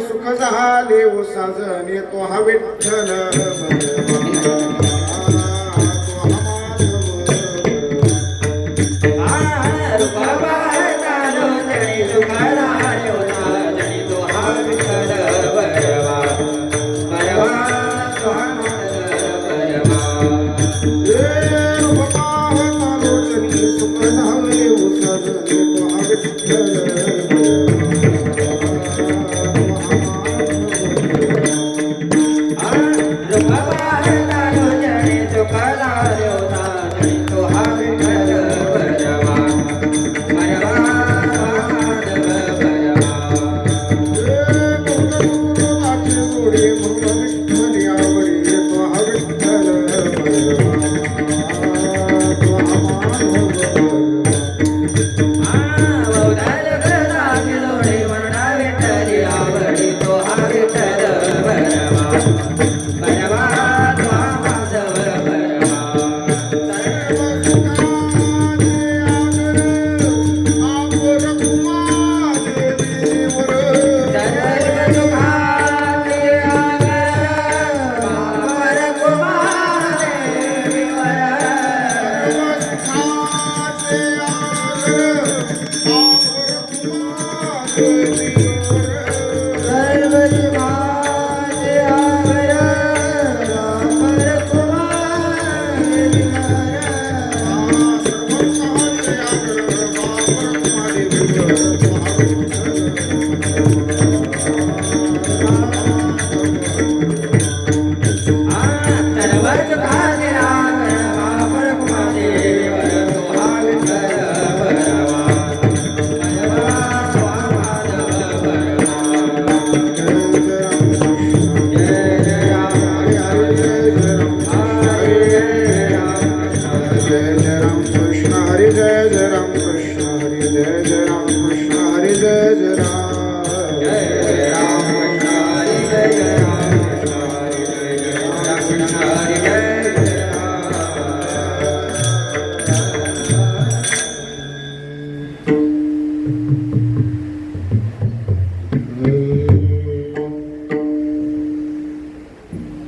सुख झाले ओ साजने तो हा विठ्ठल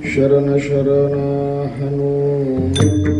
शरण शरण हनुमंत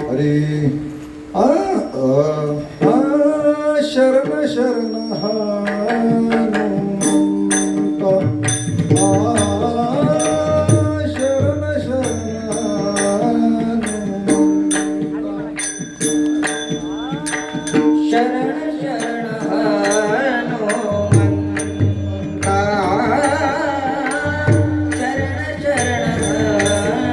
हरी शरण शरण हनुमंत शरण शरण हनुमंत शरण शरण हनुमंता शरण शरण हनुमंता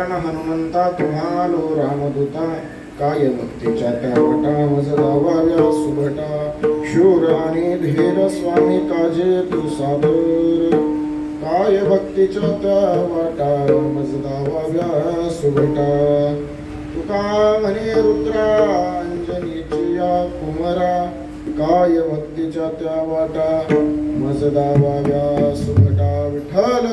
शरण हनुमंता तुम्हालो रामदूता काय भक्तीच्या त्या वटा मज लावाव्या सुभटा शूर आणि धीर स्वामी काजे तू सादर काय भक्तीच्या त्या वाटा मज लावाव्या सुभटा तुका म्हणे रुद्रा अंजनीची या कुमरा काय भक्तीच्या त्या वाटा मज लावाव्या सुभटा विठ्ठल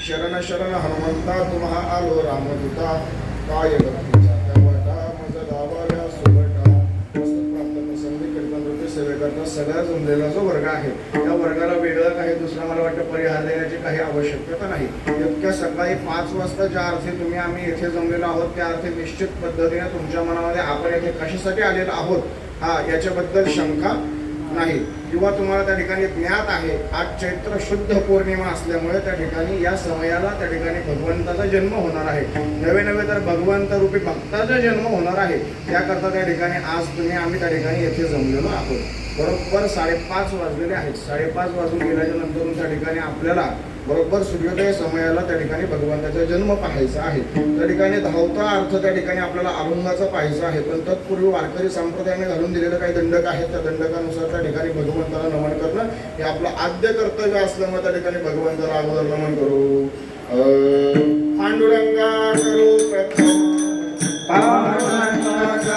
शरण शरण हनुमंता तुम्हा आलो रामदूता काय भक्तीचा त्या वाटा मज लावाव्या सुभटा प्राप्त प्रसंगी कीर्तन नृत्य सेवेकरता सगळा जमलेला जो वर्ग आहे त्या वर्गाला वेगळं काही दुसरा मला वाटतं परिहार देण्याची काही आवश्यकता नाही. इतक्या सकाळी 5 वाजता ज्या अर्थी तुम्ही आम्ही येथे जमलेलो आहोत त्या अर्थी निश्चित पद्धतीने तुमच्या मनामध्ये आपण येथे कशासाठी आलेलो आहोत याच्याबद्दल शंका नाही किंवा तुम्हाला त्या ठिकाणी ज्ञात आहे. आज चैत्र शुद्ध पौर्णिमा असल्यामुळे त्या ठिकाणी या समयाला त्या ठिकाणी भगवंताचा जन्म होणार आहे. नवे नवे तर भगवंत रूपी भक्ताचा जन्म होणार आहे. त्याकरता त्या ठिकाणी आज आम्ही त्या ठिकाणी येथे जमलेलो आहोत. बरोबर 5:30 वाजलेले आहेत. 5:30 वाजून गेल्याच्या नंतर त्या ठिकाणी आपल्याला बरोबर सूर्योदय समयाला त्या ठिकाणी भगवंताचा जन्म पाहायचा आहे. त्या ठिकाणी धावता अर्थ त्या ठिकाणी आपल्याला अभंगाचा पाहायचा आहे. पण तत्पूर्वी वारकरी संप्रदायाने घालून दिलेले काही दंडक आहेत. त्या दंडकानुसार त्या ठिकाणी भगवंताला नमन करणं हे आपलं आद्य कर्तव्य असल्यामुळे त्या ठिकाणी भगवंताला अगोदर नमन करू. पांडुरंगा करू प्रथम माता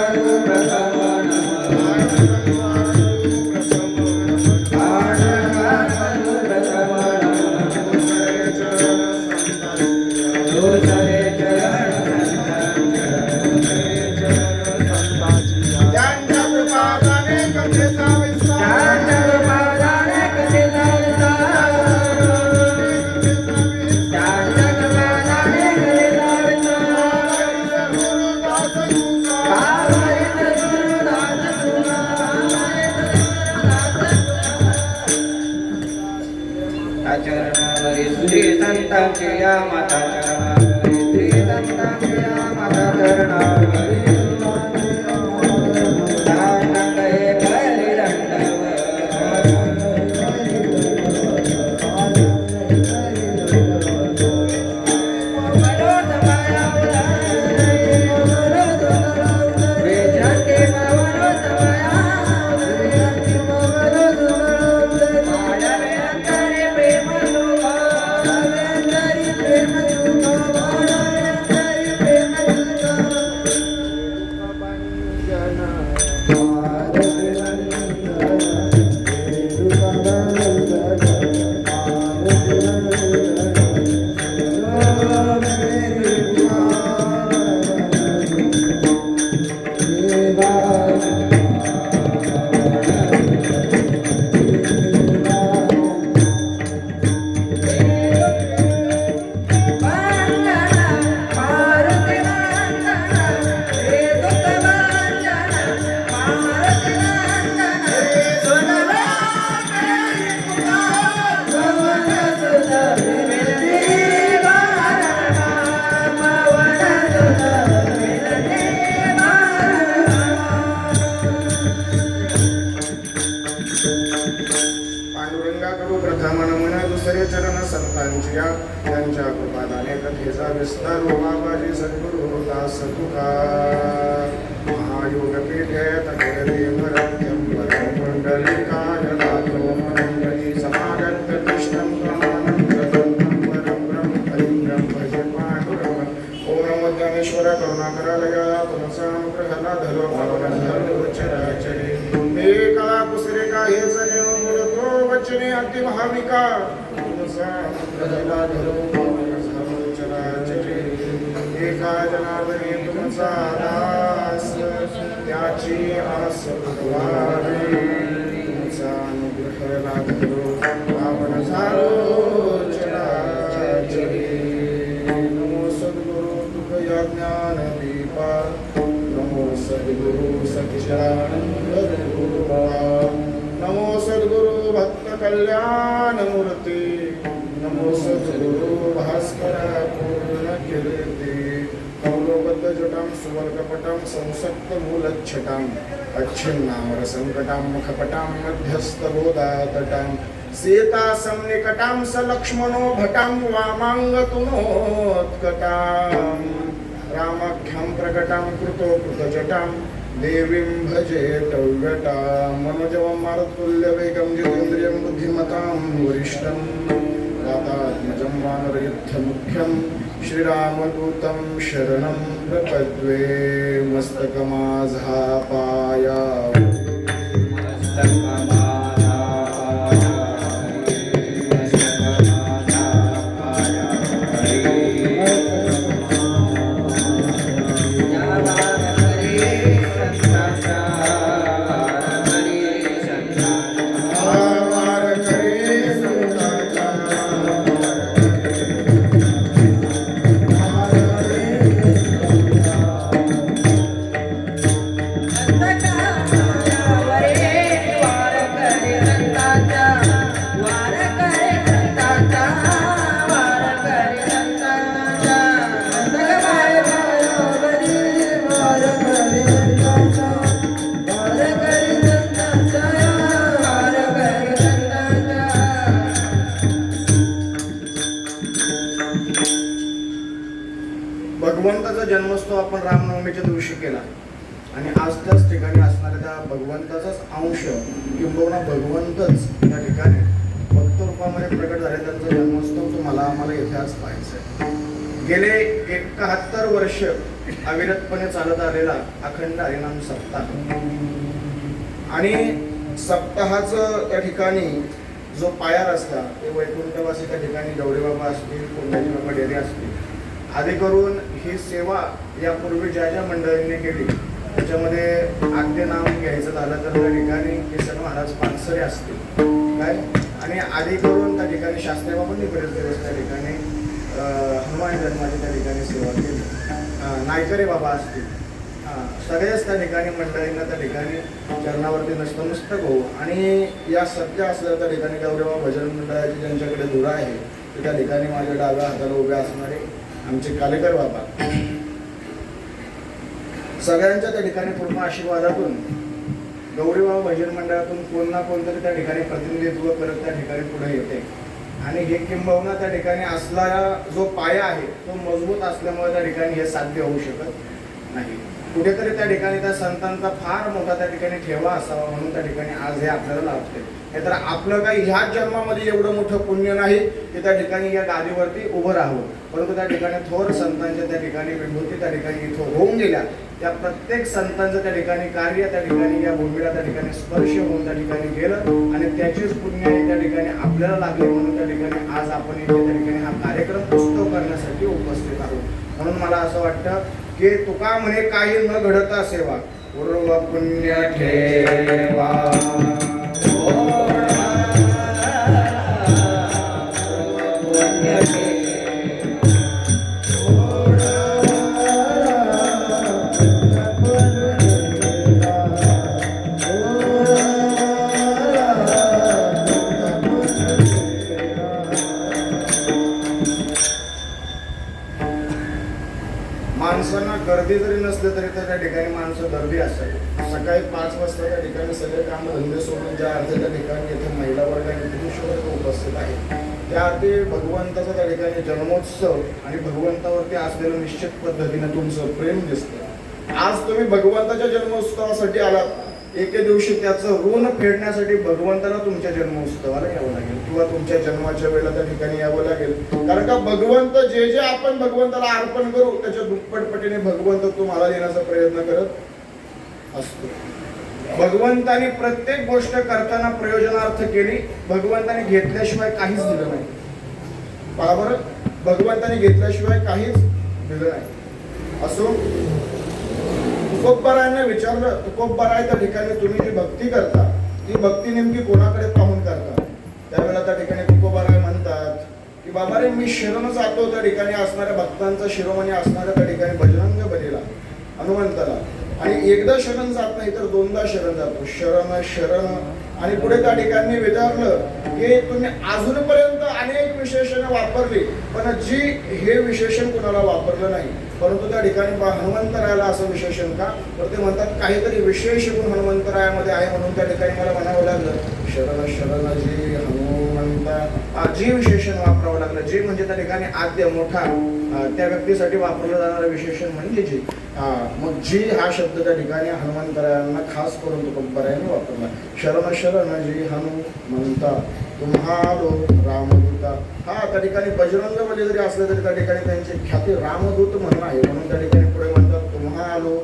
त्यांच्या कृपादाने कथेचा विस्तार बाबाजी सद्गुरु दास तुकार महायोग पीठे तदेवरत्यं परमंडलिकाय दातो मंडली समागत कृष्णं प्रमाणं सदन्नं परं ब्रह्मलिंगं भजे पांडुरंगं. ओम नमो ज्ञानेश्वर करुणाकरालया तुमसानुग्रहाला धरो भवनधरो चराचरे एका कुसरे काही जने बोलतो वचने अति भाविका प्रजला धरो चराचरे एका जनार्दने तुमचा दास त्याची आस भगवाने तुमचा अनुग्रह लाभलो आपण झालो चराचरे नमो सद्गुरु तुक ज्ञान दीपा नमो सद्गुरु सच्चिदानंद गुरुवा नमो सद्गुरु भक्त कल्याण मूर्ती नमो सद्गुरु भास्कर पूर्ण कीर्ती कौलोबद्ध जटां सुवर्गपटां संसक्त मूलच्छटां अच्छिन्नावर संकटां मुखपटां मध्यस्थबोधातटां सीता संनिकटां सलक्ष्मणो भटां वामाङ्गतुनोत्कटां रामाख्यां प्रकटां कृतो कृतजटां देवीं भजे टव्यटां मनोजवं मारुतुल्यवेगं जितेन्द्रियं बुद्धिमतां वरिष्ठं वातात्मजं वानरयुद्धमुख्यं श्रीरामदूतं शरणं प्रपद्ये मस्तकमाझा पायावती भगवंताचा जन्मोत्सव आपण रामनवमीच्या दिवशी केला आणि आज त्याच ठिकाणी असणाऱ्या त्या भगवंताचाच अंश किंबहुना भगवंतच त्या ठिकाणी भक्त रूपामध्ये प्रकट झाले. त्यांचा जन्मोत्सव तुम्हाला आम्हाला इथे आज पाहायचा आहे. गेले 71 वर्ष अविरतपणे चालत आलेला अखंड हरिनाम सप्ताह आणि सप्ताहाचं त्या ठिकाणी जो पाया रस्ता ते वैकुंठवासी त्या ठिकाणी गौरी बाबा असतील, कोंडाजी बाबा डेरे असतील आधी करून ही सेवा यापूर्वी ज्या ज्या मंडळींनी केली त्याच्यामध्ये आद्य नाम घ्यायचं झालं तर त्या ठिकाणी किसन महाराज पानसरे असतील काय आणि आधी करून त्या ठिकाणी शास्त्री बाबांनी बरेच दिवस त्या ठिकाणी हनुमान जन्माची त्या ठिकाणी सेवा केली. नायकरे बाबा असतील सगळेच त्या ठिकाणी मंडळींना त्या ठिकाणी चरणावरती नतमस्तक हो आणि या सत्य असलेल्या त्या ठिकाणी गौरव भजन मंडळाची ज्यांच्याकडे धुरा आहे ते त्या ठिकाणी माझ्या डाव्या हाताला उभे असणारे आमचे कालेकर बाबा सगळ्यांच्या त्या ठिकाणी पूर्ण आशीर्वादातून गौरी बाबा भजन मंडळातून कोण ना कोणतरी त्या ठिकाणी प्रतिनिधित्व करत त्या ठिकाणी पुढे येते आणि हे किंबहुना त्या ठिकाणी असणारा जो पाया आहे तो मजबूत असल्यामुळे त्या ठिकाणी हे साध्य होऊ शकत नाही. कुठेतरी त्या ठिकाणी त्या संतांचा फार मोठा त्या ठिकाणी ठेवा असावा म्हणून त्या ठिकाणी आज हे आपल्याला लाभते. नाहीतर आपलं काही ह्याच जन्मामध्ये एवढं मोठं पुण्य नाही की त्या ठिकाणी या गादीवरती उभं राहावं, परंतु त्या ठिकाणी थोर संतांच्या त्या ठिकाणी विभूती त्या ठिकाणी इथं होऊन गेल्या. त्या प्रत्येक संतांचं त्या ठिकाणी कार्य त्या ठिकाणी या भूमीला त्या ठिकाणी स्पर्श होऊन त्या ठिकाणी गेलं आणि त्याचीच पुण्य त्या ठिकाणी आपल्याला लागले म्हणून त्या ठिकाणी आज आपण इथे त्या ठिकाणी हा कार्यक्रम उत्सव करण्यासाठी उपस्थित आहोत. म्हणून मला असं वाटतं की तुका म्हणे काही न घडता सेवा पूर्व पुण्य ठेवा माणसांना गर्दी जरी नसले तरी त्या ठिकाणी माणसं गर्दी असेल. सकाळी 5 वाजता त्या ठिकाणी सगळे काम धंदे सोडून ज्या अर्थे त्या ठिकाणी येथे महिला वर्ग आणि पुरुष वर्ग उपस्थित आहे त्या अर्थी भगवंताचा त्या ठिकाणी जन्मोत्सव आणि भगवंतावरती असलेलं निश्चित पद्धतीने तुमचं प्रेम दिसतं. आज तुम्ही भगवंताच्या जन्मोत्सवासाठी आलात, एके दिवशी त्याचं ऋण फेडण्यासाठी भगवंताला तुमच्या जन्मोत्सवाला यावं लागेल किंवा तुमच्या जन्माच्या वेळेला त्या ठिकाणी यावं लागेल. कारण का भगवंत जे जे आपण भगवंताला अर्पण करू त्याच्या दुप्पटपटीने भगवंत तुम्हाला देण्याचा प्रयत्न करत असतो. भगवंताने प्रत्येक गोष्ट करताना प्रयोजनार्थ केली, भगवंताने घेतल्याशिवाय काहीच दिलं नाही. पहा बरं, भगवंताने घेतल्याशिवाय काहीच दिलं नाही. असो, तुकोबारायांना विचारलं, तुकोबाराय त्या ठिकाणी तुम्ही जी भक्ती करता ती भक्ती नेमकी कोणाकडे पाहून करता? त्यावेळेला त्या ठिकाणी तुकोबाराय म्हणतात की बाबा रे, मी शरण जातो त्या ठिकाणी असणाऱ्या भक्तांचा शिरोमणी असणाऱ्या त्या ठिकाणी बजरंग बलीला, हनुमंताला. आणि एकदा शरण जात नाही तर दोनदा शरण जातो. शरण शरण. आणि पुढे त्या ठिकाणी विचारलं की तुम्ही अजूनपर्यंत अनेक विशेषणे वापरली, पण जी हे विशेषण कुणाला वापरलं नाही. परंतु त्या ठिकाणी हनुमंतरायाला असं विशेषण का? तर ते म्हणतात काहीतरी विशेष गुण हनुमंतरायामध्ये आहे, म्हणून त्या ठिकाणी मला म्हणावं लागलं शरण शरण जी हनुमंता. जी विशेषण वापरावं लागलं. जी म्हणजे त्या ठिकाणी आद्य मोठा त्या व्यक्तीसाठी वापरलं जाणारं विशेषण म्हणजे जी. मग जी हा शब्द त्या ठिकाणी हनुमंतरायांना खास करून तुकोबारायांनी वापरला. शरण शरण जी हनुमंता तुम्हारो रामदूता. हा त्या ठिकाणी बजरंग बली जरी असले तरी त्या ठिकाणी त्यांची ख्याती रामदूत म्हणून आहे, म्हणून त्या ठिकाणी पुढे म्हणतात तुम्हारो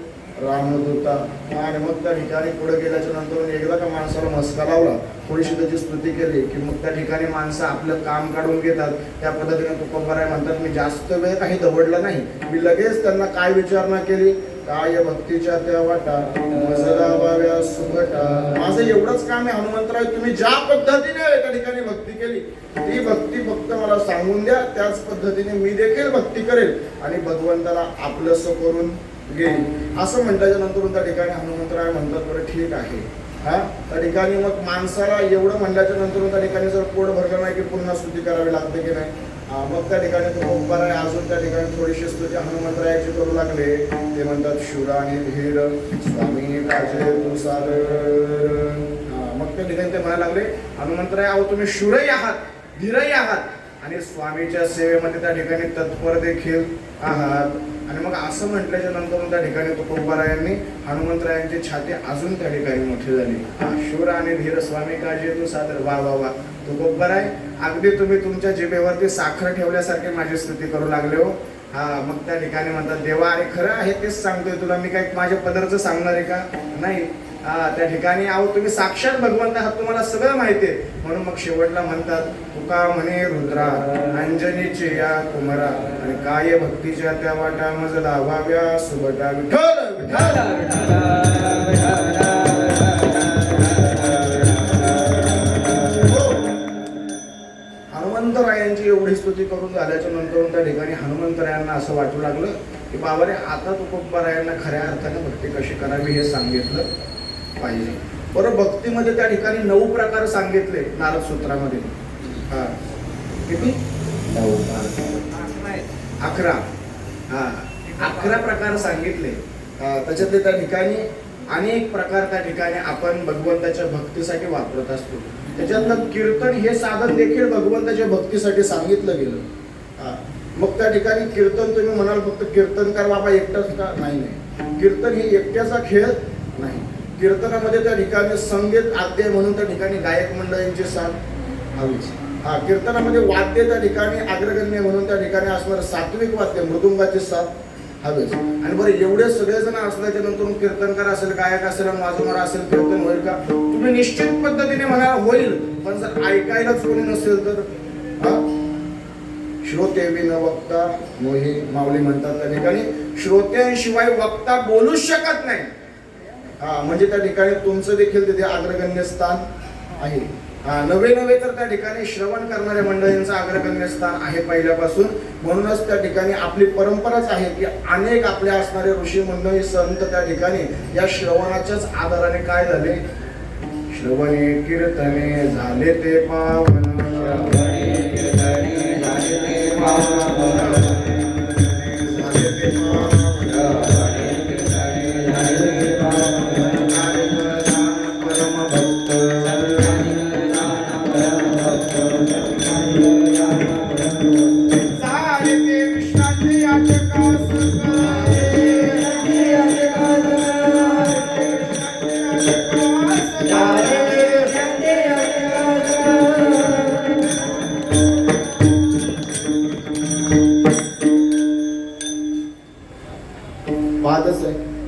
रामदूता. आणि मग त्या ठिकाणी पुढे गेल्याच्या नंतर एकदा का माणसाला मस्का लावला, थोडीशी त्याची स्तुती केली की मग त्या ठिकाणी माणसं आपलं काम काढून घेतात. त्या पद्धतीने तुकोबाराय म्हणतात मी जास्त वेळ काही दवडला नाही, मी लगेच त्यांना काय विचारणा केली, काय भक्तीच्या त्या वाटा मजदाव्या सुभटा. माझं एवढंच काम आहे हनुमंतराय, तुम्ही ज्या पद्धतीने त्या ठिकाणी भक्ती केली ती भक्ती फक्त मला सांगून द्या, त्याच पद्धतीने मी देखील भक्ती करेल आणि भगवंताला आपलंसं करून घेईल. असं म्हटल्याच्या नंतर त्या ठिकाणी हनुमंतराय म्हणतात बरं ठीक आहे. त्या ठिकाणी मग माणसाला एवढं म्हणल्याच्या नंतर त्या ठिकाणी जर पोट भरलं नाही की पुन्हा स्तुती करावी लागते की नाही. मग त्या ठिकाणी तुकोबाराय अजून त्या ठिकाणी थोडीशी स्तुती हनुमंतरायाची करू लागले. ते म्हणतात शुरा आणि धीर स्वामी काजे तू सादर. मग त्या ठिकाणी ते म्हणायला लागले हनुमंतराय अहो तुम्ही शूरही आहात, धीरही आहात आणि स्वामीच्या सेवेमध्ये त्या ठिकाणी तत्पर देखील आहात. आणि मग असं म्हटल्याच्या नंतर त्या ठिकाणी तुकोबारायांनी हनुमंतरायांची छाती अजून त्या ठिकाणी मोठी झाली. शूर आणि धीर स्वामी काळजी तू सादर. वा वा वा तुकोबाराय, अगदी तुम्ही तुमच्या जिभेवरती साखर ठेवल्यासारखे माझी स्तुती करू लागले हो. मग त्या ठिकाणी म्हणतात देवा अरे खरं आहे तेच सांगतोय तुला, मी काय माझ्या पदरचं सांगणार आहे का? नाही. त्या ठिकाणी अहो तुम्ही साक्षात भगवंत आहात, तुम्हाला सगळं माहिती आहे. म्हणून मग शेवटला म्हणतात तुका म्हणे रुद्रा अंजनीचे या कुमारा आणि काय भक्तीच्या त्या वाटा मज दावाव्या सुबटा. विठ्ठल विठ्ठल हनुमंतरायांची एवढी स्तुती करून झाल्याच्या नंतर त्या ठिकाणी हनुमंतरायांना असं वाटू लागलं की बाबा रे आता तुकोबारायांना खऱ्या अर्थाने भक्ती कशी करावी हे सांगितलं पाहिजे. बरं, भक्तीमध्ये त्या ठिकाणी 9 प्रकार सांगितले नारद सूत्रामध्ये. किती? 11. 11 प्रकार सांगितले. त्याच्यातले त्या ठिकाणी अनेक प्रकार त्या ठिकाणी आपण भगवंताच्या भक्तीसाठी वापरत असतो. त्याच्यातलं कीर्तन हे साधन देखील भगवंताच्या भक्तीसाठी सांगितलं गेलं. मग त्या ठिकाणी कीर्तन तुम्ही म्हणाल फक्त कीर्तनकार बाबा एकटाच का? नाही नाही, कीर्तन ही एकट्याचा खेळ नाही. कीर्तनामध्ये त्या ठिकाणी संगीत आद्य म्हणून त्या ठिकाणी गायक मंडळींची साथ हवीच. कीर्तनामध्ये वाद्य त्या ठिकाणी अग्रगण्य म्हणून त्या ठिकाणी असणारं सात्विक वाद्य मृदुंगाची साथ हवेच. आणि बरं एवढे सगळेजण असल्याच्या नंतर कीर्तनकार असेल, गायक असेल, वाजवणारा असेल, कीर्तन होईल का? तुम्ही निश्चित पद्धतीने म्हणाल होईल, पण जर ऐकायलाच कोणी नसेल तर श्रोते विन वक्ता मोही माऊली म्हणतात. त्या ठिकाणी श्रोत्यांशिवाय वक्ता बोलूच शकत नाही. म्हणजे त्या ठिकाणी तुमचं देखील तिथे अग्रगण्य स्थान आहे. नवे नवे तर त्या ठिकाणी श्रवण करणाऱ्या मंडळींचं अग्रगण्य स्थान आहे पहिल्यापासून. म्हणूनच त्या ठिकाणी आपली परंपराच आहे की अनेक आपल्या असणारे ऋषी मंडळी संत त्या ठिकाणी या श्रवणाच्याच आधाराने काय झाले, श्रवणे कीर्तने झाले ते पावन.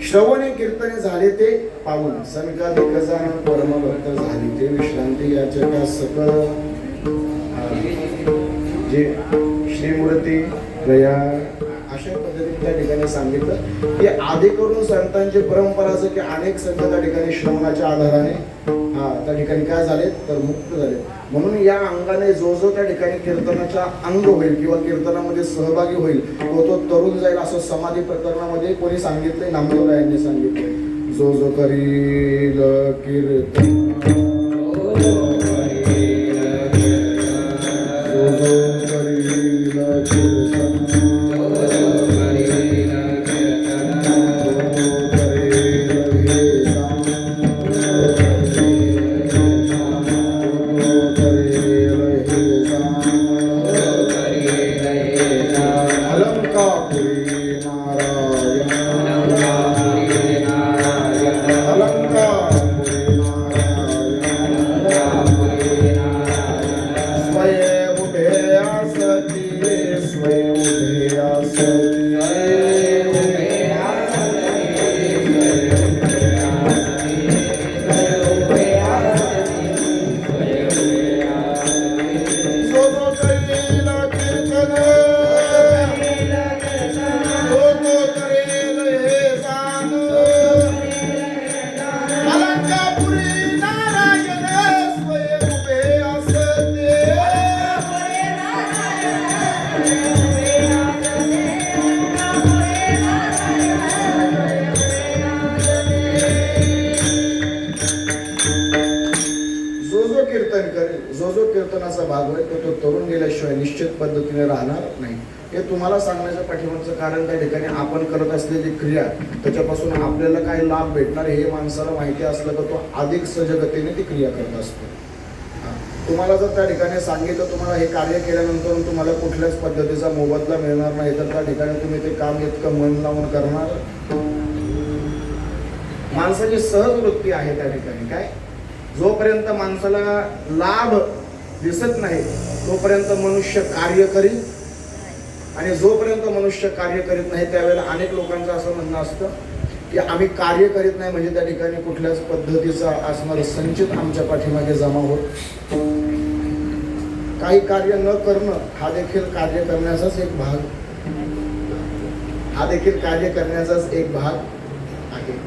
श्रवणे कीर्तने झाले ते पावन. सनकाधिक जाण परमभक्त झाली ते विश्रांती याचका सकळ. जे श्रीमूर्ती गया अशा पद्धतीने त्या ठिकाणी सांगितलं की आधी करून संतांची परंपरा असं की अनेक संत त्या ठिकाणी श्रवणाच्या आधाराने त्या ठिकाणी काय झाले तर मुक्त झाले. म्हणून या अंगाने जो जो त्या ठिकाणी कीर्तनाचा अंग होईल किंवा कीर्तनामध्ये सहभागी होईल तो तरुण जाईल असं समाधी प्रकरणामध्ये कोणी सांगितलंय, नामदेवराय यांनी सांगितलंय. जो जो करील कीर्तन कीर्तनाचा भाग होईल तो तरुण गेल्याशिवाय निश्चित पद्धतीने राहणार नाही. हे तुम्हाला सांगण्याच्या पाठीमागचं कारण त्या ठिकाणी आपण करत असलेली क्रिया त्याच्यापासून आपल्याला काय लाभ भेटणार हे माणसाला माहिती असलं तर तो अधिक सजगतेने ती क्रिया करत असतो. तुम्हाला जर त्या ठिकाणी सांगितलं तुम्हाला हे कार्य केल्यानंतर तुम्हाला कुठल्याच पद्धतीचा मोबदला मिळणार नाही तर त्या ठिकाणी तुम्ही ते काम इतकं मन लावून करणार. माणसाची सहज वृत्ती आहे त्या ठिकाणी काय, जोपर्यंत माणसाला लाभ दिसत नाही तोपर्यंत मनुष्य कार्य करीत, आणि जोपर्यंत मनुष्य कार्य करीत नाही त्यावेळेला अनेक लोकांचं असं म्हणणं असतं की आम्ही कार्य करीत नाही म्हणजे त्या ठिकाणी कुठल्याच पद्धतीचा असणारं संचित आमच्या पाठीमागे जमा होत. काही कार्य न करणं हा देखील कार्य करण्याचाच एक भाग, हा देखील कार्य करण्याचाच एक भाग आहे.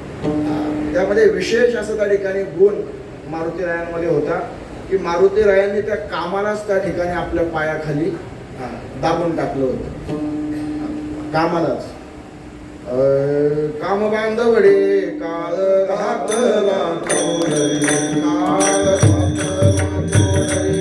त्यामध्ये विशेष असं त्या ठिकाणी गुण मारुतीरायांमध्ये होता की मारुतीरायांनी त्या कामालाच त्या ठिकाणी आपल्या पायाखाली दाबून टाकलं होतं. कामालाच काम बांधवडे काळ घातला तोडरी, काळ घातला तोडरी,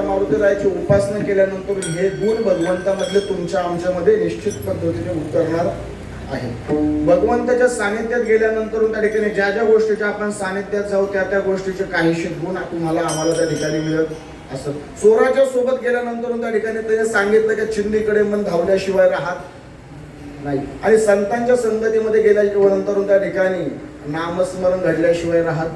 मारुतीरायाची उपासना केल्यानंतर हे गुण भगवंतामधले तुमच्या आमच्यामध्ये निश्चित पद्धतीने उतरणार आहे. भगवंताच्या सानिध्यात गेल्यानंतर त्या ठिकाणी ज्या ज्या गोष्टीच्या आपण सानिध्यात जाऊ त्या त्या गोष्टीचे काहीशे गुण तुम्हाला आम्हाला त्या ठिकाणी मिळत असत. चोराच्या सोबत गेल्यानंतर त्या ठिकाणी त्याने सांगितलं की चिंधीकडे मन धावल्याशिवाय राहत नाही, आणि संतांच्या संगतीमध्ये गेल्यानंतर त्या ठिकाणी नामस्मरण घडल्याशिवाय राहत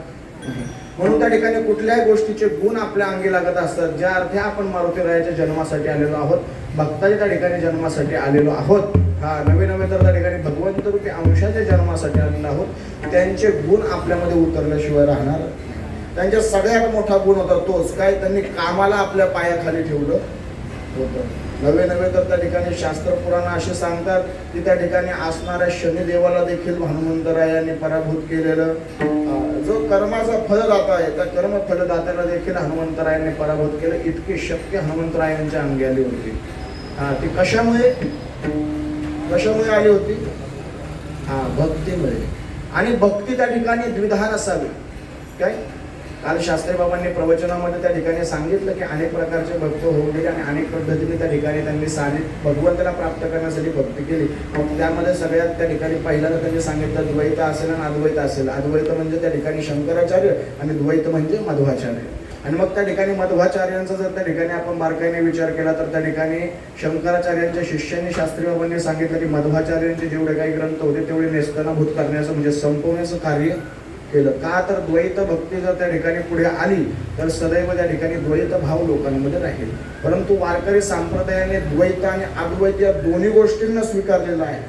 नाही. म्हणून त्या ठिकाणी कुठल्याही गोष्टीचे गुण आपल्या अंगी लागत असतात. ज्या अर्थी आपण मारुतीरायाच्या जन्मासाठी आलेलो आहोत, भक्ताच्या त्या ठिकाणी जन्मासाठी आलेलो आहोत, हा नवे नवे तर त्या ठिकाणी भगवंत रूपी अंशाच्या जन्मासाठी आलेलो आहोत, त्यांचे गुण आपल्यामध्ये उतरल्याशिवाय राहणार. त्यांच्या सगळ्यात मोठा गुण होता तोच काय, त्यांनी कामाला आपल्या पायाखाली ठेवलं होतं. नवे नवे तर त्या ठिकाणी शास्त्र पुराण असे सांगतात की त्या ठिकाणी असणाऱ्या शनिदेवाला देखील हनुमंतरायांनी पराभूत केलेलं. जो कर्माचा फलदाता आहे त्या कर्म फलदात्याला देखील हनुमंतरायांनी पराभूत केलं. इतकी शक्ती हनुमंतरायांच्या अंगी आली होती. ती कशामुळे आली होती? भक्तीमुळे. आणि भक्ती त्या ठिकाणी द्विधा असावी काय, काल शास्त्री बाबांनी प्रवचनामध्ये त्या ठिकाणी सांगितलं की अनेक प्रकारचे भक्त होऊन गेले आणि अनेक पद्धतीने त्या ठिकाणी त्यांनी भगवंताला प्राप्त करण्यासाठी भक्ती केली. मग त्यामध्ये सगळ्यात त्या ठिकाणी पहिल्यांदा त्यांनी सांगितलं द्वैत असेल आणि अद्वैत असेल. अद्वैत म्हणजे त्या ठिकाणी शंकराचार्य आणि द्वैत म्हणजे मध्वाचार्य. आणि मग त्या ठिकाणी मध्वाचार्यांचा जर त्या ठिकाणी आपण बारकाईने विचार केला तर त्या ठिकाणी शंकराचार्यांच्या शिष्यांनी शास्त्री बाबांनी सांगितलं की मध्वाचार्यांचे जेवढे काही ग्रंथ होते तेवढे नेस्तनाभूत करण्याचं म्हणजे संपवण्याचं कार्य केलं. का तर द्वैत भक्ती जर त्या ठिकाणी पुढे आली तर सदैव त्या ठिकाणी द्वैत भाव लोकांमध्ये राहील. परंतु वारकरी संप्रदायाने द्वैत आणि अद्वैत या दोन्ही गोष्टींना स्वीकारलेलं आहे.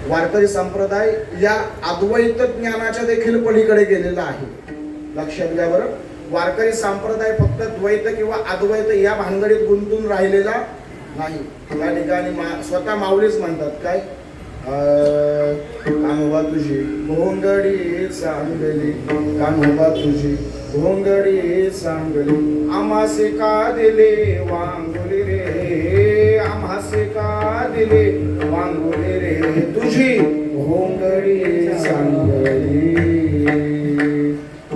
वारकरी संप्रदाय या अद्वैत ज्ञानाच्या देखील पलीकडे गेलेला आहे. लक्षात घ्या बरं. वारकरी संप्रदाय फक्त द्वैत किंवा अद्वैत या भानगडीत गुंतून राहिलेला नाही. त्या ठिकाणी स्वतः माऊलीच म्हणतात काय कान्होबा तुझी भोंगडी सांगली, कान्होबा तुझी भोंगडी सांगली, आम्हासे का दिले वांगुली रे, आम्हासे का दिले वांगुली रे, तुझी भोंगडी सांगली.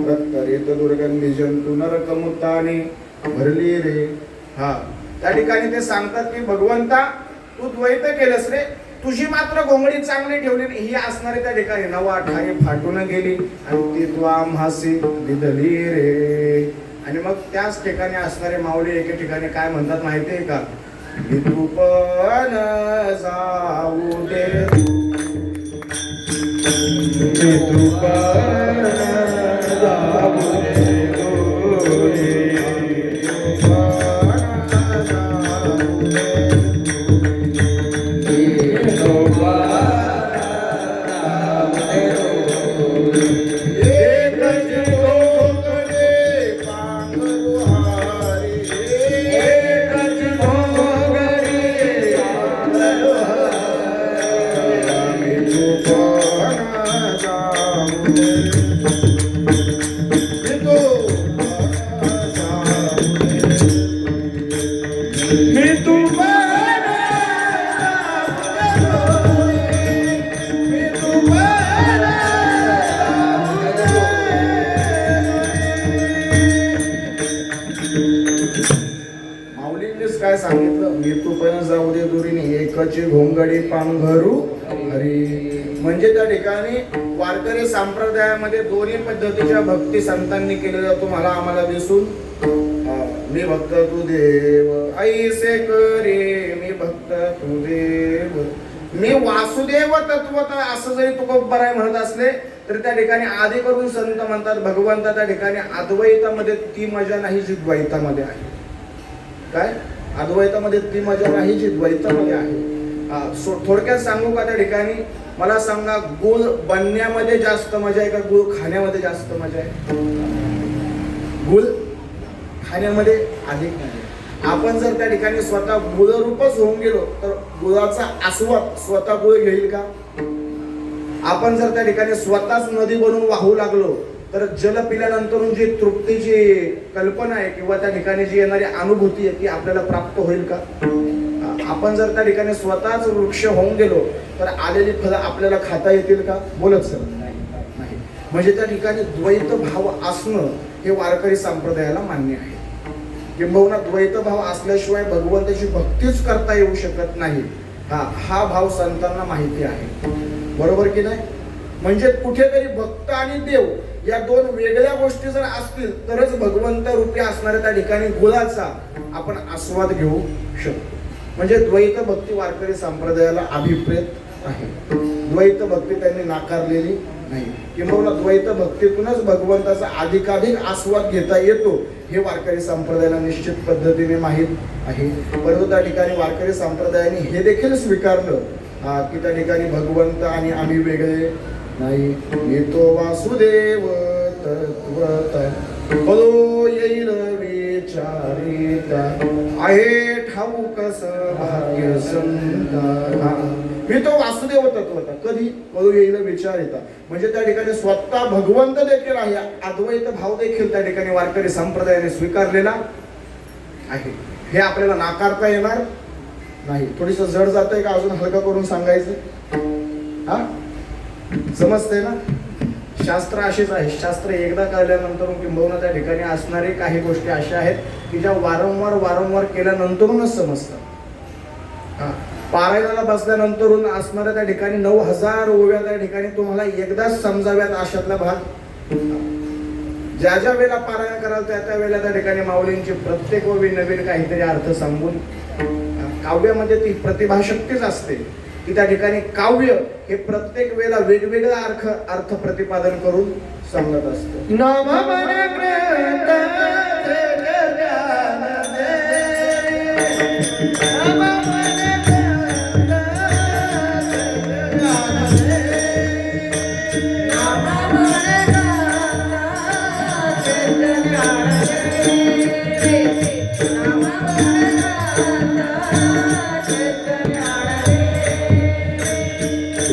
रक्तरेत दुर्गंधी जंतू नरकमुताने भरली रे. हा त्या ठिकाणी ते सांगतात की भगवंता तू द्वैत केलंस रे, तुझी मात्र घोंगडी चांगली ठेवली. ही असणारी त्या ठिकाणी नवा ठाई फाटून गेली आणि ती तू आम्हासी दिदली रे. आणि मग त्याच ठिकाणी असणारे माऊली एके ठिकाणी काय म्हणतात माहितीये का, मी तू पण जाऊ दे, मी तू पण जाऊ दे, काय सांगितलं, मी तू पण जाऊ दे दुरीने एकची घोंगडी पांघरू हरी. म्हणजे त्या ठिकाणी वारकरी संप्रदायामध्ये दोन्ही पद्धतीच्या भक्ती संतांनी केलेल्या तुम्हाला आम्हाला दिसून मी भक्त तू देव ऐसे करे, मी भक्त तू देव, मी वासुदेव तत्वत असं जरी तुकोबराय म्हणत असले तर त्या ठिकाणी आधी करून संत म्हणतात भगवंता त्या ठिकाणी अद्वैतामध्ये ती मजा नाही जी द्वैतामध्ये आहे. काय अद्वैतामध्ये ती मजा नाही जी द्वैतामध्ये आहे. थोडक्यात सांगू का त्या ठिकाणी मला सांगा, गुळ बनण्यामध्ये जास्त मजा आहे का गुळ खाण्यामध्ये जास्त मजा आहे? गुळ खाण्यामध्ये अधिक मजा. आपण जर त्या ठिकाणी स्वतः गुळरूपच होऊन गेलो तर गुळाचा आस्वाद स्वतः गुळ घेईल का? आपण जर त्या ठिकाणी स्वतःच नदी बनून वाहू लागलो तर जल पिल्यानंतर जी तृप्तीची कल्पना आहे किंवा त्या ठिकाणी जी येणारी अनुभूती आहे ती आपल्याला प्राप्त होईल का? आपण जर त्या ठिकाणी स्वतःच वृक्ष होऊन गेलो तर आलेली फळं आपल्याला खाता येतील का? बोलत सर नाही. म्हणजे त्या ठिकाणी द्वैत भाव असणं हे वारकरी संप्रदायाला मान्य आहे. किंबहुना द्वैत भाव असल्याशिवाय भगवंताची भक्तीच करता येऊ शकत नाही. हा भाव संतांना माहिती आहे. बरोबर की नाही? म्हणजे कुठेतरी भक्त आणि देव या दोन वेगळ्या गोष्टी जर असतील तरच भगवंत रूपी असणाऱ्या त्या ठिकाणी गुळाचा आपण आस्वाद घेऊ शकतो. म्हणजे द्वैत भक्ती वारकरी संप्रदायाला अभिप्रेत आहे. द्वैत भक्ती त्यांनी नाकारलेली नाही. किंवा द्वैत भक्तीतूनच भगवंताचा अधिकाधिक आस्वाद घेता येतो हे वारकरी संप्रदायाला निश्चित पद्धतीने माहीत आहे. परंतु त्या ठिकाणी वारकरी संप्रदायाने हे देखील स्वीकारलं की त्या ठिकाणी भगवंत आणि आम्ही वेगळे नाही. येतो वासुदेव तत्वता बोलो येईल विचारिता आहे ठाऊक भाग्य संता. मी तो वासुदेव तत्वता कधी बोलो येईल विचारिता. म्हणजे त्या ठिकाणी स्वतः भगवंत देखील आहे. अद्वैत भाव देखील त्या ठिकाणी वारकरी संप्रदायाने स्वीकारलेला आहे. हे आपल्याला नाकारता येणार नाही. थोडीस जड जातंय का अजून हलका करून सांगायचं? हा समजतंय ना? शास्त्र अशीच आहे. शास्त्र एकदा कळल्यानंतर किंबहुना त्या ठिकाणी असणारे काही गोष्टी अशा आहेत की ज्या वारंवार केल्यानंतरूनच समजतात. पारायणाला बसल्यानंतरून असणाऱ्या त्या ठिकाणी 9000 ओव्या त्या ठिकाणी तुम्हाला एकदाच समजाव्यात अशातला भाग. ज्या ज्या वेळेला पारायण कराल त्या वेळेला त्या ठिकाणी माऊलींची प्रत्येक ओवी नवीन काहीतरी अर्थ सांगून, काव्यामध्ये ती प्रतिभाशक्तीच असते की त्या ठिकाणी काव्य हे प्रत्येक वेळेला वेगवेगळा अर्थ प्रतिपादन करून सांगत असतं.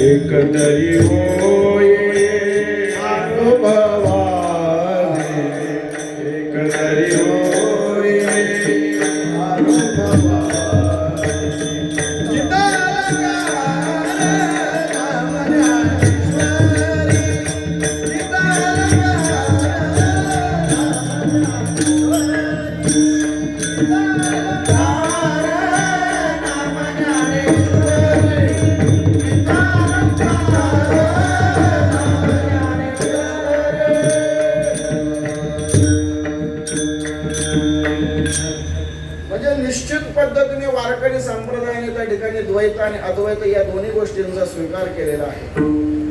एकतरी होय अनुभवाने, एकतरी होय अनुभवाने. म्हणजे निश्चित पद्धतीने वारकरी संप्रदायाने त्या ठिकाणी द्वैत आणि अद्वैत या दोन्ही गोष्टींचा स्वीकार केलेला आहे.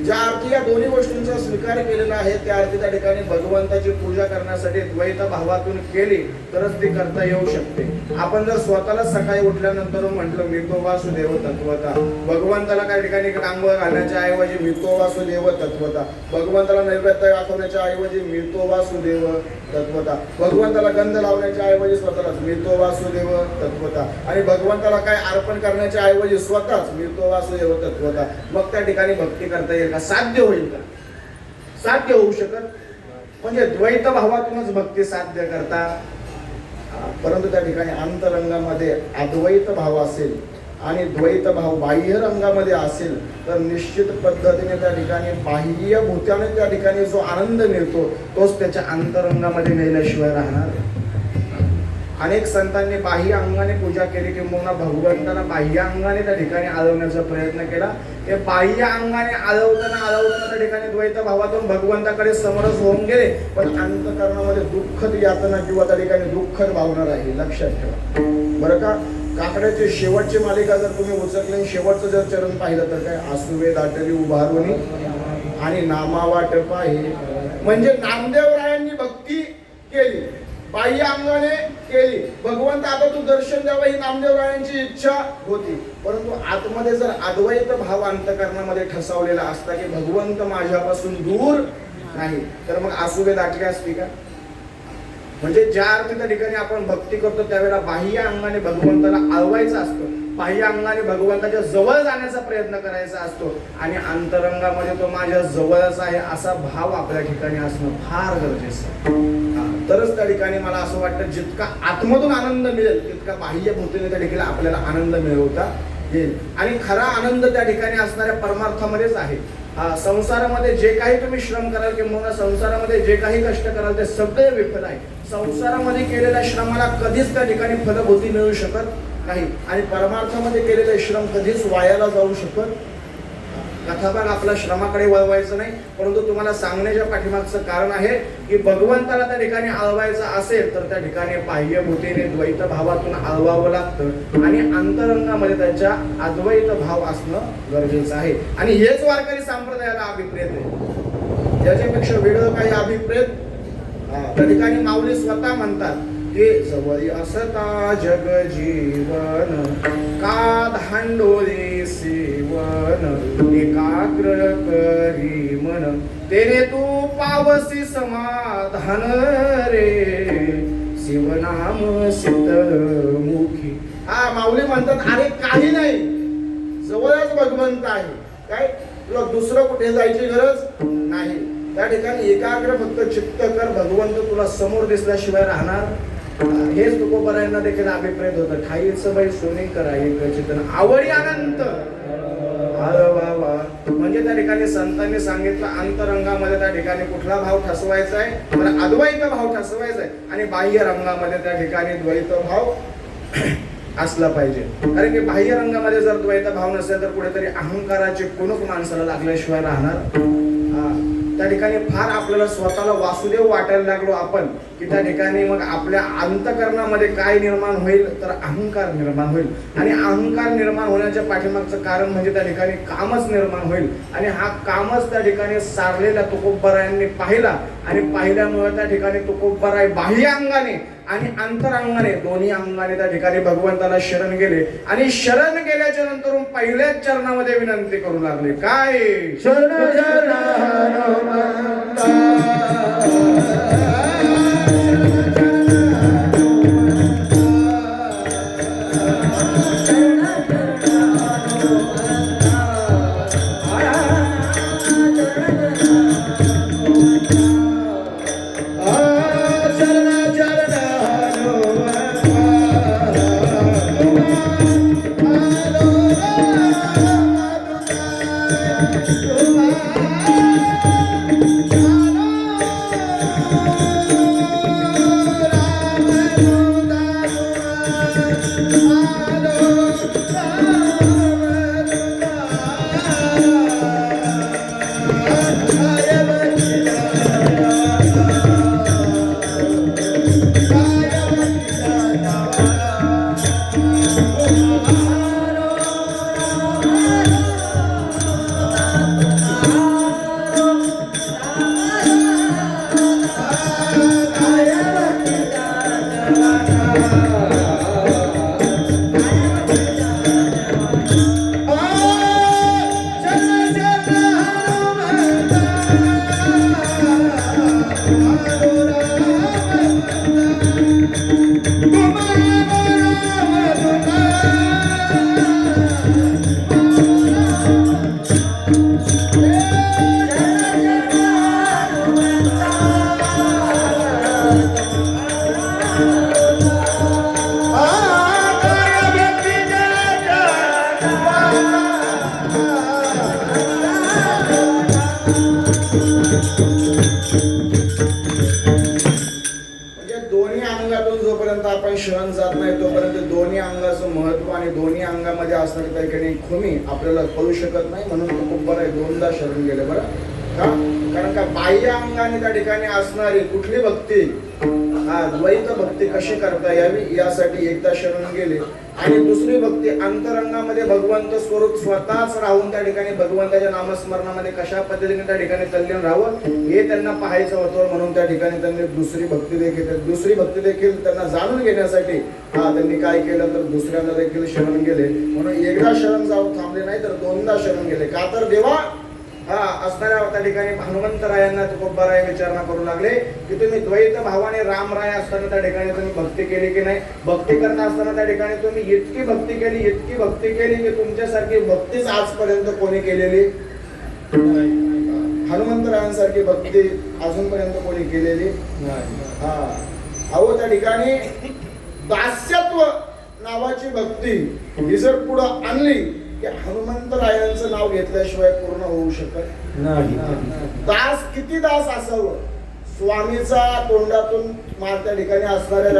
ज्या अर्थी या दोन्ही गोष्टींचा स्वीकार केलेला आहे त्या अर्थी त्या ठिकाणी भगवंताची पूजा करण्यासाठी द्वैत भावातून केली तरच ती करता येऊ शकते. आपण जर स्वतःला सकाळी उठल्यानंतर म्हटलं मी तो वासुदेव तत्वता, भगवंताला काही ठिकाणी आंघोळ घालण्याच्या ऐवजी मी तो वासुदेव तत्वता, भगवंताला नैवेद्य दाखवण्याच्या ऐवजी मी तो वासुदेव तत्वता, भगवंताला गंध लावण्याच्या ऐवजी स्वतःलाच मी तो वासुदेव तत्वता, आणि भगवंताला काय अर्पण करण्याच्या ऐवजी स्वतःच मी तो वासुदेव तत्वता, मग त्या ठिकाणी भक्ती करता येईल का? साध्य होईल का? साध्य होऊ शकत. म्हणजे द्वैत भावातूनच भक्ती साध्य करता. परंतु त्या ठिकाणी अंतरंगामध्ये अद्वैत भाव असेल आणि द्वैत भाव बाह्य रंगामध्ये असेल तर निश्चित पद्धतीने त्या ठिकाणी बाह्य भूताने त्या ठिकाणी जो आनंद मिळतो तोच त्याच्या अंतरंगामध्ये मिळल्याशिवाय राहणार. अनेक संतांनी बाह्य अंगाने पूजा केली किंवा भगवंताला बाह्य अंगाने त्या ठिकाणी आळवण्याचा प्रयत्न केला. ते बाह्य अंगाने आळवताना त्या ठिकाणी द्वैत भावातून भगवंताकडे समरस होऊन गेले, पण अंतःकरणामध्ये दुःखद यातना किंवा त्या ठिकाणी दुःखद भावना राहिली. लक्षात ठेवा बरं का. काकड्याची शेवटची मालिका जर तुम्ही उचलली, शेवटचं जर चरण पाहिलं तर काय, आसुवे दाटली उभारुनी आणि नामावाट पाहे. म्हणजे नामदेवरायांनी भक्ती केली, बाह्य अंगाने केली. भगवंत आता तू दर्शन द्यावा ही नामदेवरायांची इच्छा होती, परंतु आतमध्ये जर अद्वैत भाव अंतःकरणामध्ये ठसवलेला असता की भगवंत माझ्यापासून दूर नाही, तर मग आसुवे दाटली असती का? म्हणजे ज्या अर्थी त्या ठिकाणी आपण भक्ती करतो त्यावेळेला बाह्य अंगाने भगवंताला आळवायचं असतं, बाह्य अंगाने भगवंताच्या जवळ जाण्याचा प्रयत्न करायचा असतो, आणि अंतरंगामध्ये तो माझ्या जवळच आहे असा भाव आपल्या ठिकाणी असणं फार गरजेचं आहे. तरच त्या ठिकाणी मला असं वाटतं जितका आतमधून आनंद मिळेल तितका बाह्य भूतीने त्या ठिकाणी आपल्याला आनंद मिळवता येईल. आणि खरा आनंद त्या ठिकाणी असणाऱ्या परमार्थामध्येच आहे. संसारामध्ये जे काही तुम्ही श्रम कराल किंवा संसारामध्ये जे काही कष्ट कराल ते सगळे विफल आहे. संसारामध्ये केलेल्या श्रमाला कधीच त्या ठिकाणी फलभूती मिळू शकत नाही, आणि परमार्थामध्ये केलेले श्रम कधीच वायाला जाऊ शकत. कथाभाग आपला श्रमाकडे वळवायचं नाही, परंतु तुम्हाला सांगण्याच्या पाठीमागचं कारण आहे की भगवंताला त्या ठिकाणी आळवायचं असेल तर त्या ठिकाणी बाह्यभूतीने द्वैत भावातून आळवावं लागतं, आणि अंतरंगामध्ये त्याच्या अद्वैत भाव असणं गरजेचं आहे. आणि हेच वारकरी संप्रदायाला अभिप्रेत आहे. त्याच्यापेक्षा वेगळं काही अभिप्रेत त्या ठिकाणी माऊली स्वतः म्हणतात की जवळी असता जग जीवन का धांडोली सेवन एकाग्र करी मन तेने तू पावसी समाधान रे शिवनाम शीतलमुखी. माऊली म्हणतात अरे काही नाही, जवळच भगवंत आहे, काय तुला दुसरं कुठे जायची गरज नाही. त्या ठिकाणी एकाग्र फक्त चित्त कर, भगवंत तुला समोर दिसल्याशिवाय राहणार. हेच तुकोबरायांना देखील अभिप्रेत होतं. ठाईच बाई सोनी करा एक चिंतन आवडी अनंत. अरे वा वा. म्हणजे त्या ठिकाणी संतांनी सांगितलं अंतरंगामध्ये त्या ठिकाणी कुठला भाव ठसवायचा आहे, तर अद्वैत भाव ठसवायचा आहे, आणि बाह्य रंगामध्ये त्या ठिकाणी द्वैत भाव असला पाहिजे. कारण की बाह्य रंगामध्ये जर द्वैत भाव नसेल तर कुठेतरी अहंकाराचे कुणूक माणसाला लागल्याशिवाय राहणार. त्या ठिकाणी फार आपल्याला स्वतःला वासुदेव वाटायला लागलो आपण, की त्या ठिकाणी मग आपल्या अंतकरणामध्ये काय निर्माण होईल, तर अहंकार निर्माण होईल. आणि अहंकार निर्माण होण्याच्या पाठीमागचं कारण म्हणजे त्या ठिकाणी कामच निर्माण होईल. आणि हा कामच त्या ठिकाणी सारलेला तुकोबरायांनी पाहिला, आणि पाहिल्यामुळे त्या ठिकाणी तुकोबराय बाह्य अंगाने आणि अंतरांगाने दोन्ही अंगाने त्या ठिकाणी भगवंताला शरण गेले. आणि शरण गेल्याच्या नंतर पहिल्याच चरणामध्ये विनंती करू लागले, काय शरण शरण आपण शरण जात नाही तोपर्यंत दोन्ही अंगाचं महत्व आणि दोन्ही अंगामध्ये असणारी त्या ठिकाणी खुमी आपल्याला कळू शकत नाही. म्हणून तो खूप बरं आहे दोनदा शरण गेले. बरं का? कारण का बाह्य अंगाने त्या ठिकाणी असणारी कुठली भक्ती, द्वैत भक्ती कशी करता यावी यासाठी एकदा शरण गेले. आणि दुसरी भक्ती अंतरंगामध्ये भगवंत स्वरूप स्वतःच राहून त्या ठिकाणी भगवंताच्या नामस्मरणामध्ये कशा पद्धतीने त्या ठिकाणी तल्लीन राहावं हे त्यांना पाहायचं होतं. म्हणून त्या ठिकाणी त्यांनी दुसरी भक्ती देखील त्यांना जाणून घेण्यासाठी त्यांनी काय केलं तर दुसऱ्यांदा देखील शरण गेले. म्हणून एकदा शरण जाऊन थांबले नाही तर दोनदा शरण गेले. का तर देवा असणाऱ्या त्या ठिकाणी हनुमंतरायांना तुकोबाराय विचारणा करू लागले की तुम्ही द्वैत भावाने रामराय असताना त्या ठिकाणी तुम्ही भक्ती केली की नाही. भक्ती करत असताना त्या ठिकाणी तुम्ही इतकी भक्ती केली की तुमच्यासारखी भक्तीच आजपर्यंत कोणी केलेली हनुमंतरायांसारखी भक्ती अजूनपर्यंत कोणी केलेली नाही. अहो त्या ठिकाणी दास्यत्व नावाची भक्ती ही जर पुढं आणली की हनुमंतरायांचं नाव घेतल्याशिवाय पूर्ण होऊ शकत नाही. दास किती दास असावं. स्वामीचा तोंडातून त्या ठिकाणी असणाऱ्या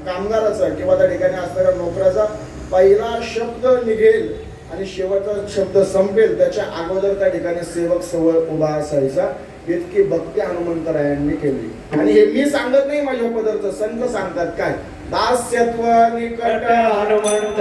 कामगाराचा किंवा त्या ठिकाणी असणाऱ्या नोकराचा पहिला शब्द निघेल आणि शेवटचा शब्द संपेल त्याच्या अगोदर त्या ठिकाणी सेवक सवय उभा असायचा. इतकी भक्ती हनुमंतरायांनी केली. आणि हे मी सांगत नाही माझ्या पदार्थ संत सांगतात. काय दास्यत्व निकट हनुमंत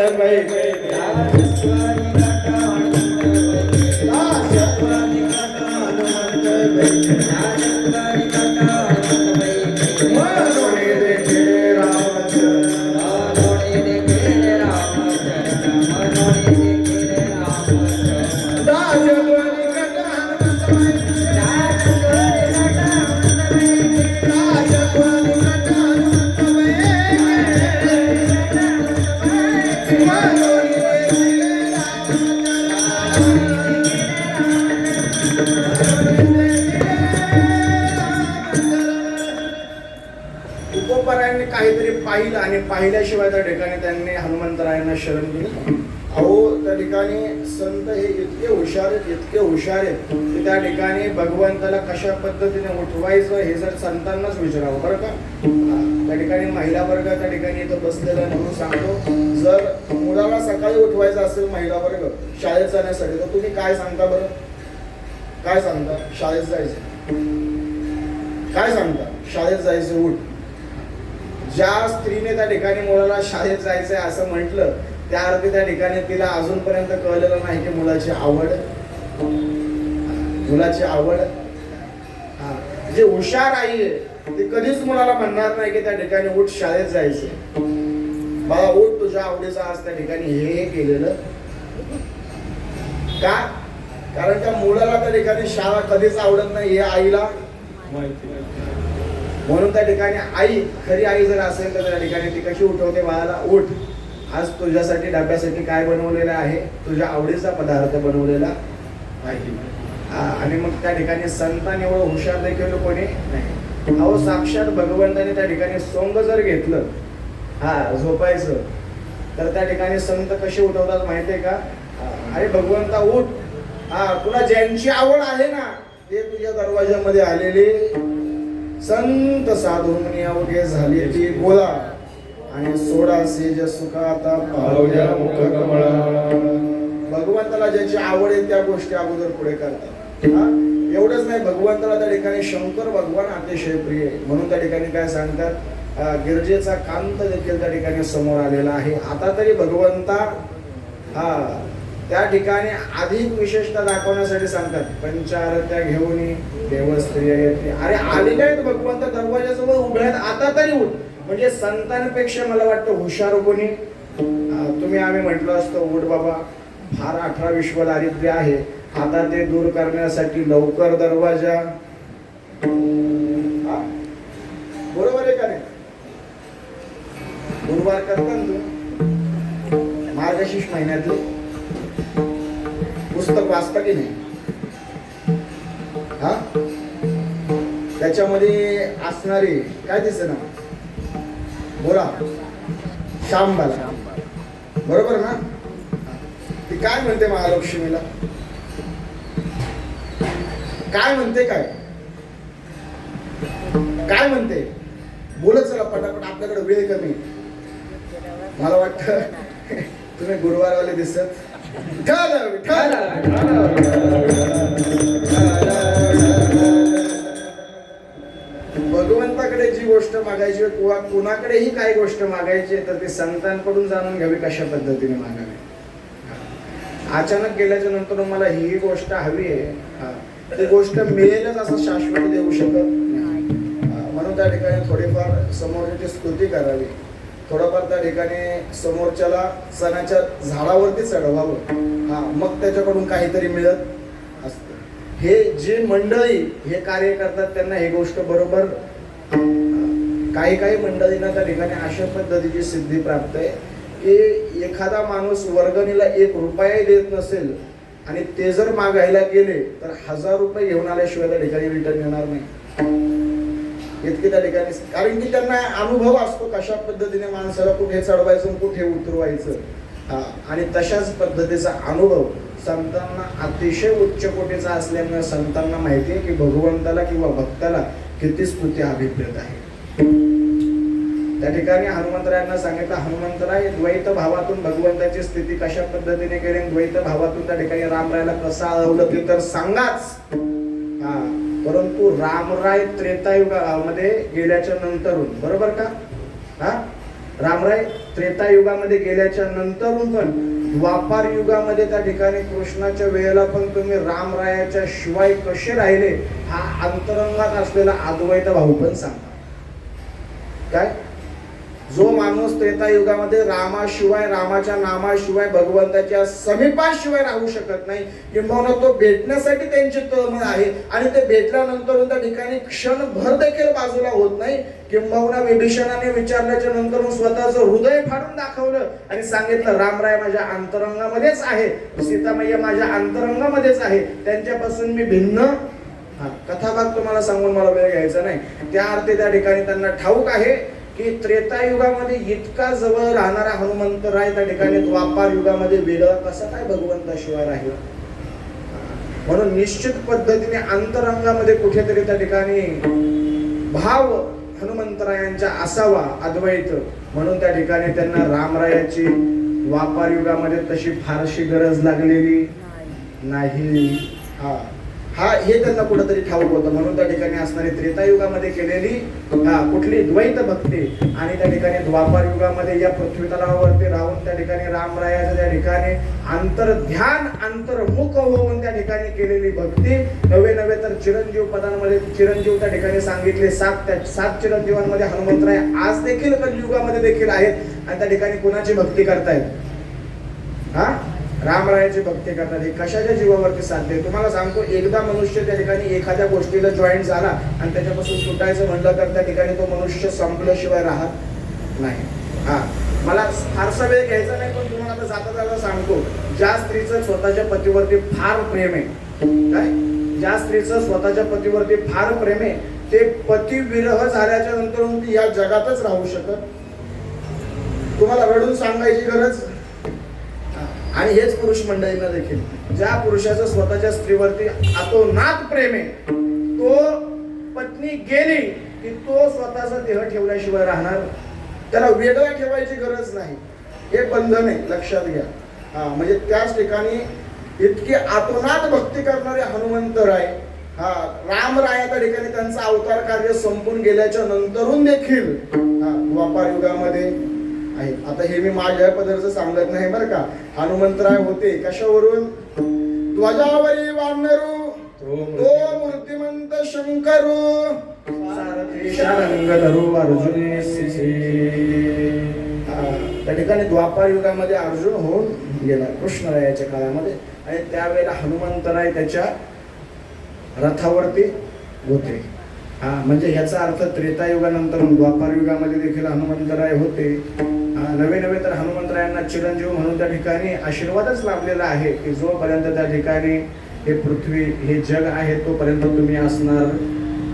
तुकोबारायांनी काहीतरी पाहिलं आणि पाहिल्याशिवाय त्या ठिकाणी त्यांनी हनुमंतरायांना शरण दिली अहो त्या ठिकाणी संत हे इतके हुशार आहेत की त्या ठिकाणी भगवंताला कशा पद्धतीने उठवायचं हे जर संतांनाच विचारावं बरं का. त्या ठिकाणी महिला वर्ग त्या ठिकाणी इथं बसलेला आहे म्हणून सांगतो, जर मुलाला सकाळी उठवायचं असेल महिला वर्ग शाळेत जाण्यासाठी तर तुम्ही काय सांगता बरं? काय सांगता? शाळेत जायचं. काय सांगता? शाळेत जायचं उठ. ज्या स्त्रीने त्या ठिकाणी मुलाला शाळेत जायचंय असं म्हटलं त्या अर्थी त्या ठिकाणी तिला अजूनपर्यंत कळलेलं नाही की मुलाची आवड. जे हुशार आई आहे ती कधीच मुलाला म्हणणार नाही की त्या ठिकाणी उठ शाळेत जायचं. बाळा उठ, तुझ्या आवडीचं आज त्या ठिकाणी हे केलेलं का? कारण त्या मुलाला त्या ठिकाणी शाळा कधीच आवडत नाही हे आईला माहिती. म्हणून त्या ठिकाणी आई, खरी आई जर असेल तर त्या ठिकाणी ती कशी उठवते बाळाला, उठ आज तुझ्यासाठी डब्यासाठी काय बनवलेलं आहे, तुझ्या आवडीचा पदार्थ बनवलेला आहे. आणि मग त्या ठिकाणी संतान एवढं हुशार देखील कोणी नाही. अहो साक्षात भगवंताने त्या ठिकाणी सोंग जर घेतलं झोपायचं तर त्या ठिकाणी संत कसे उठवतात माहितीये का? अरे भगवंता उठ, तुला ज्यांची आवड आहे ना ते तुझ्या दरवाजामध्ये आलेले संत साधूंनी अवघे झाली ती गोळा आणि सोडा सेज सुखा आता पावल्या मुख कमळा. भगवंताला ज्याची आवड आहे त्या गोष्टी अगोदर पुढे करतात. एवढंच नाही, भगवंताला त्या ठिकाणी शंकर भगवान अतिशय प्रिय आहे म्हणून त्या ठिकाणी काय सांगतात, गिरजेचा कांत देखील त्या ठिकाणी समोर आलेला आहे. आता तरी भगवंता त्या ठिकाणी अधिक विशेषता दाखवण्यासाठी सांगतात, पंचारत्या घेऊन देव स्त्रिया येते. अरे आलेले आहेत भगवंत दरवाजाजवळ उभे आहेत, आता तरी उठ. म्हणजे संतांपेक्षा मला वाटतं हुशार कोणी तुम्ही आम्ही म्हटलं असतं उठ बाबा, फार 18 विश्व दारिद्र्य आहे, आता ते दूर करण्यासाठी लवकर दरवाजा. बरोबर आहे का नाही? गुरुवार करता ना तुम्ही मार्गशीर्ष महिन्यातले पुस्तक वाचता की नाही? त्याच्यामध्ये असणारे काय दिसे ना, बोला, शांबाला. बरोबर ना? ती काय म्हणते महालक्ष्मीला? काय म्हणते? काय म्हणते? बोलत चला पटापट, आपल्याकडे वेळ कमी. मला वाटतं तुम्ही गुरुवारवाले दिसत. भगवंताकडे जी गोष्ट मागायची किंवा कुणाकडेही काही गोष्ट मागायची तर ती संतांकडून जाणून घ्यावी कशा पद्धतीने मागावी. अचानक गेल्याच्या नंतर मला ही गोष्ट हवी आहे, ती गोष्ट मिळेलच असं शाश्वत देऊ शकत नाही. म्हणून त्या ठिकाणी थोडीफार समोरची स्तुती करावी, थोडंफार त्या ठिकाणी समोरच्याला सणाच्या झाडावरती चढवावं. मग त्याच्याकडून काहीतरी मिळत असतं. हे जे मंडळी हे कार्य करतात त्यांना ही गोष्ट बरोबर. काही मंडळींना त्या ठिकाणी अशा पद्धतीची सिद्धी प्राप्त आहे की एखादा माणूस वर्गणीला 1 रुपयाही देत नसेल आणि ते जर मागायला गेले तर 1000 रुपये घेऊन आल्याशिवाय त्या ठिकाणी रिटर्न येणार नाही. इतके त्या ठिकाणी, कारण की त्यांना अनुभव असतो कशा पद्धतीने माणसाला कुठे चढवायचं कुठे उतरवायचं. आणि तशाच पद्धतीचा अनुभव संतांना अतिशय उच्च कोटीचा असल्यामुळे संतांना माहिती आहे की भगवंताला किंवा भक्ताला किती स्तुती अभिप्रेत आहे. त्या ठिकाणी हनुमंतरायांना सांगितलं, हनुमंतराय द्वैत भावातून भगवंताची स्थिती कशा पद्धतीने केली, द्वैत भावातून त्या ठिकाणी रामरायाला कसं आळवलं ते तर सांगाच. परंतु रामराय त्रेतायुगामध्ये गेल्याच्या नंतरून, बरोबर का? रामराय त्रेतायुगामध्ये गेल्याच्या नंतरून पण द्वापार युगामध्ये त्या ठिकाणी कृष्णाच्या वेळेला पण तुम्ही रामरायाच्या शिवाय कसे राहिले हा अंतरंगात असलेला अद्वैत भाऊ पण सांगा. काय जो माणूस त्रेतायुगामध्ये रामाशिवाय, रामाच्या नामाशिवाय, भगवंताच्या समीपाशिवाय राहू शकत नाही, किंबहुना तो भेटण्यासाठी त्यांची तळमळ आहे आणि ते भेटल्यानंतर त्या ठिकाणी क्षणभर देखील बाजूला होत नाही. किंबहुना विभीषणाने विचारल्याच्या नंतर स्वतःचं हृदय फाडून दाखवलं आणि सांगितलं रामराय माझ्या अंतरंगामध्येच आहे, सीतामय्या माझ्या अंतरंगामध्येच आहे, त्यांच्यापासून मी भिन्न. कथाभाग तुम्हाला सांगून मला वेळ घ्यायचा नाही. त्या अर्थी त्या ठिकाणी त्यांना ठाऊक आहे की त्रेतायुगामध्ये इतका जवळ राहणारा हनुमंतराय त्या ठिकाणी द्वापार युगामध्ये वेगळा कसा काय भगवंताशिवाय राहिला. म्हणून निश्चित पद्धतीने अंतरंगामध्ये कुठेतरी त्या ठिकाणी भाव हनुमंतरायांचा असावा अद्वैत. म्हणून त्या ठिकाणी त्यांना रामरायाची द्वापार युगामध्ये तशी फारशी गरज लागलेली नाही. हे त्यांना कुठेतरी ठाऊक होतं. म्हणून त्या ठिकाणी असणारी त्रेतायुगामध्ये केलेली कुठली द्वैत भक्ती आणि त्या ठिकाणी द्वापार युगामध्ये या पृथ्वी तलावावरती राहून त्या ठिकाणी रामरायाच्या त्या ठिकाणी अंतर्ध्यान अंतर्मुख होऊन त्या ठिकाणी केलेली भक्ती. नवे नवे तर चिरंजीव पदांमध्ये चिरंजीव त्या ठिकाणी सांगितले. सात चिरंजीवांमध्ये हनुमंतराय आज देखील कलियुगामध्ये देखील आहेत आणि त्या ठिकाणी कुणाची भक्ती करतायत. रामरायाची भक्ती करतात. हे कशाच्या जीवावरती साध्य आहे तुम्हाला सांगतो. एकदा मनुष्य त्या ठिकाणी एखाद्या गोष्टीला जॉईन झाला आणि त्याच्यापासून सुटायचं म्हटलं तर त्या ठिकाणी तो मनुष्य संपल्याशिवाय राहत नाही. मला फारसा वेळ घ्यायचा नाही पण तुम्हाला आता जाता जाता सांगतो. ज्या स्त्रीचं स्वतःच्या पतीवरती फार प्रेम आहे काय, ज्या स्त्रीचं स्वतःच्या पतीवरती फार प्रेम आहे ते पती विरह झाल्याच्या नंतर ती या जगातच राहू शकत. तुम्हाला रडून सांगायची गरज. आणि हेच पुरुष मंडळींना देखील ज्या पुरुषाचं स्वतःच्या स्त्रीवरती अतोनात प्रेम आहे तो पत्नी गेली की तो स्वतःचा देह ठेवल्याशिवाय राहणार. त्याला वेगळा ठेवायची गरज नाही. हे बंधन आहे लक्षात घ्या. म्हणजे त्याच ठिकाणी इतकी आतोनात भक्ती करणारे हनुमंतराय रामराया त्या ठिकाणी त्यांचा अवतार कार्य संपून गेल्याच्या नंतरून देखील द्वापार युगामध्ये आहे. आता हे मी माझ्या पदरचं सांगत नाही बरं का. हनुमंतराय होते कशावरून. ध्वजावरी वानरू तो मूर्तिमंत शंकरू सारथी शारंग धरू अर्जुन. त्या ठिकाणी द्वापार युगामध्ये अर्जुन होऊन गेला कृष्णरायाच्या काळामध्ये आणि त्यावेळेला हनुमंतराय त्याच्या रथावरती होते. म्हणजे याचा अर्थ त्रेतायुगानंतर द्वापार युगामध्ये देखील हनुमंतराय होते. नवे नवे तर हनुमंतरायांना चिरंजीव म्हणून त्या ठिकाणी आशीर्वादच लाभलेला आहे की जोपर्यंत त्या ठिकाणी हे पृथ्वी हे जग आहे तोपर्यंत तुम्ही असणार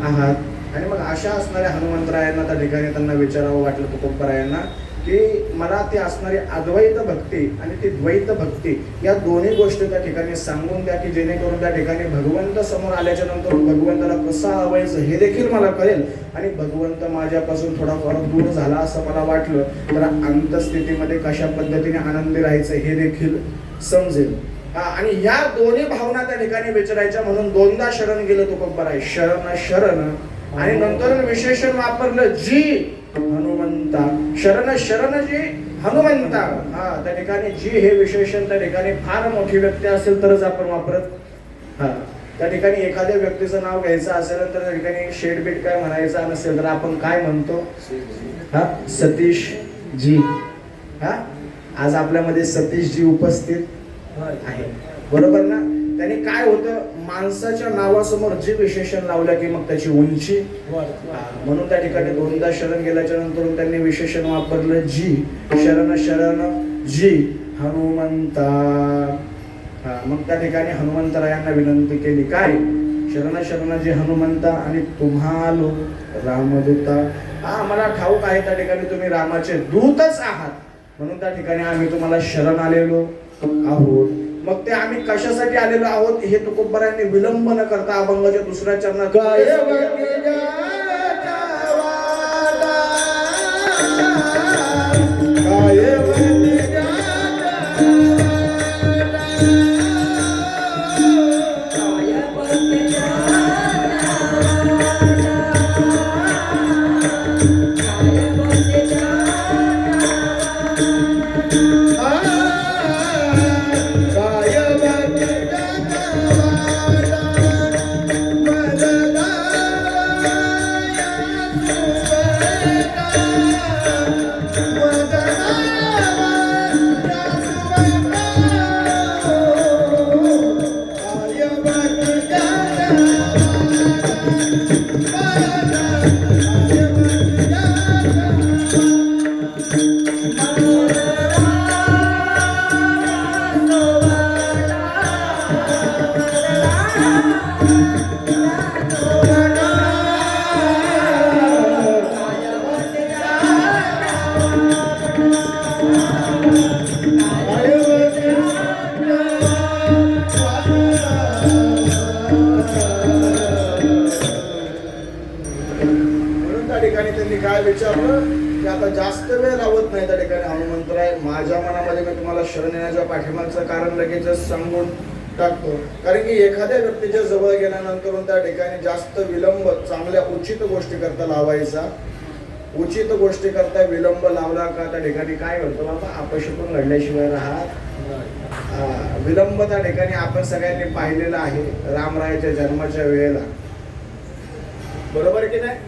आहात. आणि मग अशा असणाऱ्या हनुमंतरायांना त्या ठिकाणी त्यांना विचारावं वाटलं तुकोबरायांना की मला ती असणारी अद्वैत भक्ती आणि ती द्वैत भक्ती या दोन्ही गोष्टी त्या ठिकाणी सांगून द्या की जेणेकरून त्या ठिकाणी भगवंत समोर आल्याच्या नंतर भगवंताला कसं आवडायचं हे देखील मला कळेल आणि भगवंत माझ्यापासून थोडाफार दूर झाला असं मला वाटलं तर अंतस्थितीमध्ये कशा पद्धतीने आनंदी राहायचं हे देखील समजेल. आणि ह्या दोन्ही भावना त्या ठिकाणी विचारायच्या म्हणून दोनदा शरण गेलं तुकोबराय. शरण शरण आणि नंतर विशेषण वापरलं जी हनुमंता. शरण शरण जी हनुमंता. त्या ठिकाणी जी हे विशेषण त्या ठिकाणी फार मोठी व्यक्ती असेल तरच आपण वापरत. त्या ठिकाणी एखाद्या व्यक्तीचं नाव घ्यायचं असेल तर त्या ठिकाणी शेडबीट काय म्हणायचं नसेल तर आपण काय म्हणतो सतीश जी. आज आपल्यामध्ये सतीश जी उपस्थित आहे बरोबर ना. त्याने काय होतं माणसाच्या नावासमोर जी विशेषण लावलं की मग त्याची उंची म्हणून त्या ठिकाणी दोनदा शरण गेल्याच्या नंतर त्यांनी विशेषण वापरलं जी. शरण शरण जी हनुमंता. मग त्या ठिकाणी हनुमंतरायांना विनंती केली काय शरण शरण जी हनुमंता आणि तुम्हालो रामदूता. आम्हाला ठाऊक आहे त्या ठिकाणी तुम्ही रामाचे दूतच आहात म्हणून त्या ठिकाणी आम्ही तुम्हाला शरण आलेलो आहोत. मग ते आम्ही कशासाठी आलेलो आहोत हे तुकोबरायांनी विलंब न करता अभंगाच्या दुसऱ्या चरणात त्या ठिकाणी त्यांनी काय विचारलं की आता जास्त वेळ लावत नाही त्या ठिकाणी हनुमंतराय माझ्या मनामध्ये मी तुम्हाला शरण येण्याच्या पाठीमागचं कारण लगेचच सांगून टाकतो. कारण की एखाद्या व्यक्तीच्या जवळ गेल्यानंतर त्या ठिकाणी जास्त विलंब चांगल्या उचित गोष्टी करता लावायचा. उचित गोष्टी करता विलंब लावला का त्या ठिकाणी काय घडतो बाबा अपयशातून घडल्याशिवाय राहत. विलंब त्या ठिकाणी आपण सगळ्यांनी पाहिलेला आहे रामरायाच्या जन्माच्या वेळेला, बरोबर की नाही.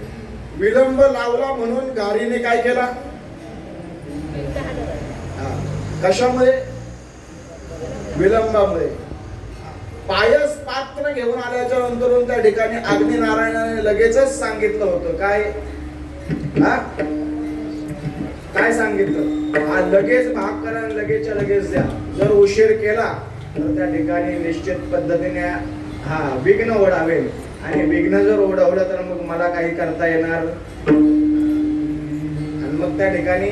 विलंब लावला म्हणून गारीने काय केला, कशामुळे, विलंबामुळे. पायस पात्र घेऊन आल्याच्या नंतर त्या ठिकाणी अग्निनारायणाने लगेचच सांगितलं होतं काय, काय सांगितलं, हा लगेच भाग करा, लगेच द्या. जर उशीर केला तर त्या ठिकाणी निश्चित पद्धतीने हा विघ्न ओढावेल आणि विघ्न जर ओढवलं तर मग मला काही करता येणार. आणि मग त्या ठिकाणी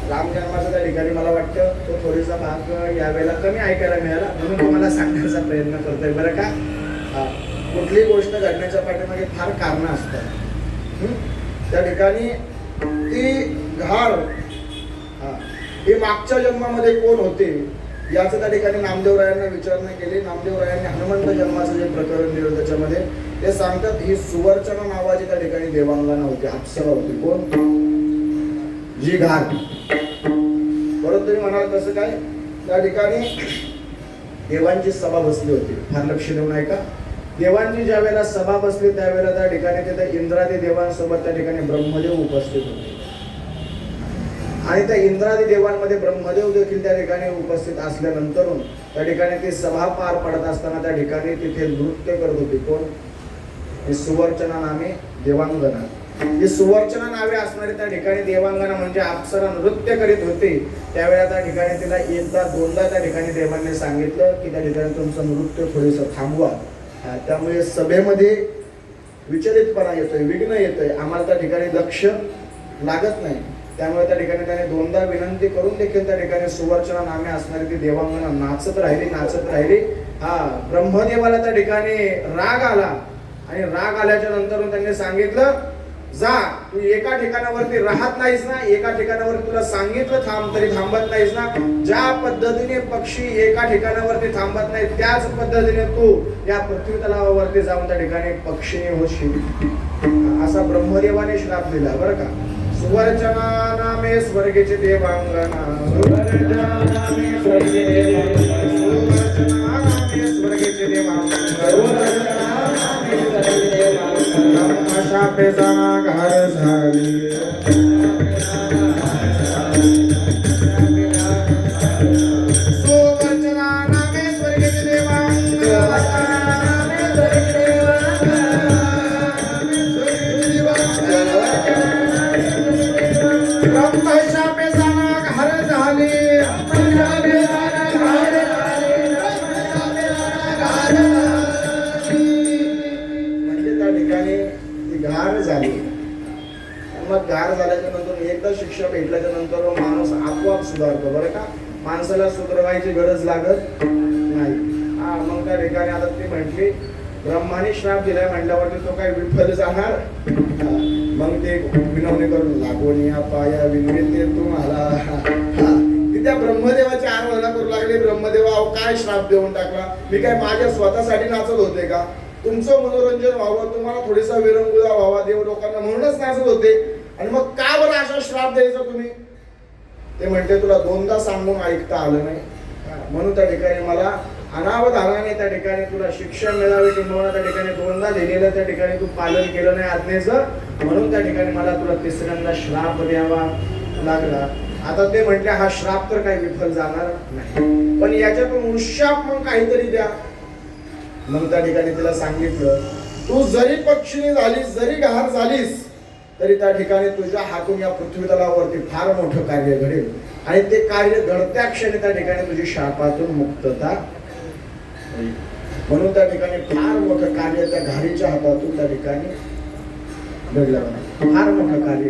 रामजन्माचा त्या ठिकाणी मला वाटतं तो थोडीसा भाग यावेळेला कमी ऐकायला मिळाला म्हणून तुम्हाला सांगण्याचा प्रयत्न करतोय बरं का. कुठली गोष्ट घडण्याच्या पाठीमागे फार कारणं असतात. त्या ठिकाणी ती घार ही मागच्या जन्मामध्ये कोण होते याचं त्या ठिकाणी नामदेवरायांना विचारणा केली. नामदेवरायांनी हनुमंत जन्माचं जे प्रकरण दिलं त्याच्यामध्ये ते सांगतात ही सुवर्चना नावाची त्या ठिकाणी देवांगना होती, अप्सरा होती. कोण, जी घार. बरोबर तुम्ही म्हणाल कसं काय, त्या ठिकाणी देवांची सभा बसली होती. फार लक्ष देऊन ऐका. देवांची ज्या वेळेला सभा बसली त्यावेळेला त्या ठिकाणी तिथे इंद्रादी देवांसोबत त्या ठिकाणी ब्रह्मदेव उपस्थित होते आणि त्या इंद्रादी देवांमध्ये ब्रह्मदेव देखील त्या ठिकाणी उपस्थित असल्यानंतर त्या ठिकाणी ती सभा पार पडत असताना त्या ठिकाणी तिथे नृत्य करत होती. कोण, ही सुवर्चना नामे देवांगना. ही सुवर्चना नावे असणारी त्या ठिकाणी देवांगना म्हणजे अप्सरा नृत्य करीत होती. त्यावेळेला त्या ठिकाणी तिला एकदा दोनदा त्या ठिकाणी देवांनी सांगितलं की त्या ठिकाणी तुमचं नृत्य थोडंसं थांबवा. त्यामुळे सभेमध्ये विचलितपणा येतोय, विघ्न येतोय, आम्हाला त्या ठिकाणी लक्ष लागत नाही. त्यामुळे त्या ठिकाणी त्याने दोनदा विनंती करून देखील त्या ठिकाणी सुवर्चना नामे असणारी ती देवांगना नाचत राहिली. ब्रह्मदेवाला त्या ठिकाणी राग आला आणि राग आल्याच्या नंतर त्यांनी सांगितलं जा, तू एका ठिकाणावरती राहत नाहीस ना, एका ठिकाणावरती तुला सांगितलं थांब तरी थांबत नाहीस ना. ज्या पद्धतीने पक्षी एका ठिकाणावरती थांबत नाही त्याच पद्धतीने तू या पृथ्वी तलावावरती जाऊन त्या ठिकाणी पक्षीने होशील, असा ब्रह्मदेवाने श्राप दिला बरं का. सुवर्चना नामे स्वर्गेचे देवांगना, सुवर्चना नामे स्वर्गेचे देवांगना, शापे जाना घार झाली. सुवर्चना नामे स्वर्गेचे देवांगना, शापे जाना घार झाली. घार झाली. मग घार झाल्याच्या नंतर एकदा शिक्षा भेटल्याच्या नंतर माणूस आपोआप सुधारतो बरं का. माणसाला सुधारवायची गरज लागत नाही. मग त्या ठिकाणी आता ती म्हटली ब्रह्माने श्राप दिलाय म्हटल्यावरती तो काय विफल जाणार. मग ते विनवणी करून लागून या पाया विनविते तुम्हाला. त्या ब्रह्मदेवाची आराधना करू लागले. ब्रह्मदेवा काय श्राप देऊन टाकला, मी काय माझ्या स्वतःसाठी नाचत होते का, तुमचं मनोरंजन व्हावं, तुम्हाला थोडीसा विरंगुळा व्हावा देव लोकांना म्हणूनच नाचत होते, आणि मग का बरं असा श्राप द्यायचा तुम्ही. ते म्हणते तुला दोनदा सांगून ऐकता आलं नाही म्हणून त्या ठिकाणी मला अनावधानाने त्या ठिकाणी तुला शिक्षा मिळावी किंवा त्या ठिकाणी दोनदा दिलेलं त्या ठिकाणी तू पालन केलं नाही आज्ञेचं म्हणून त्या ठिकाणी मला तुला तिसऱ्यांदा श्राप द्यावा लागला. आता ते म्हटले हा श्राप तर काही विफल जाणार नाही, पण याच्यातून उशाप मग काहीतरी द्या. मग त्या ठिकाणी तिला सांगितलं तू जरी पक्षिणी झालीस, जरी घार झालीस, तरी त्या ठिकाणी तुझ्या हातून या पृथ्वी तलावावरती फार मोठं कार्य घडेल आणि ते कार्य घडत्या क्षणी त्या ठिकाणी तुझी शापातून मुक्तता होईल. म्हणून त्या ठिकाणी फार मोठं कार्य त्या घारीच्या हातातून त्या ठिकाणी घडलं, फार मोठं कार्य.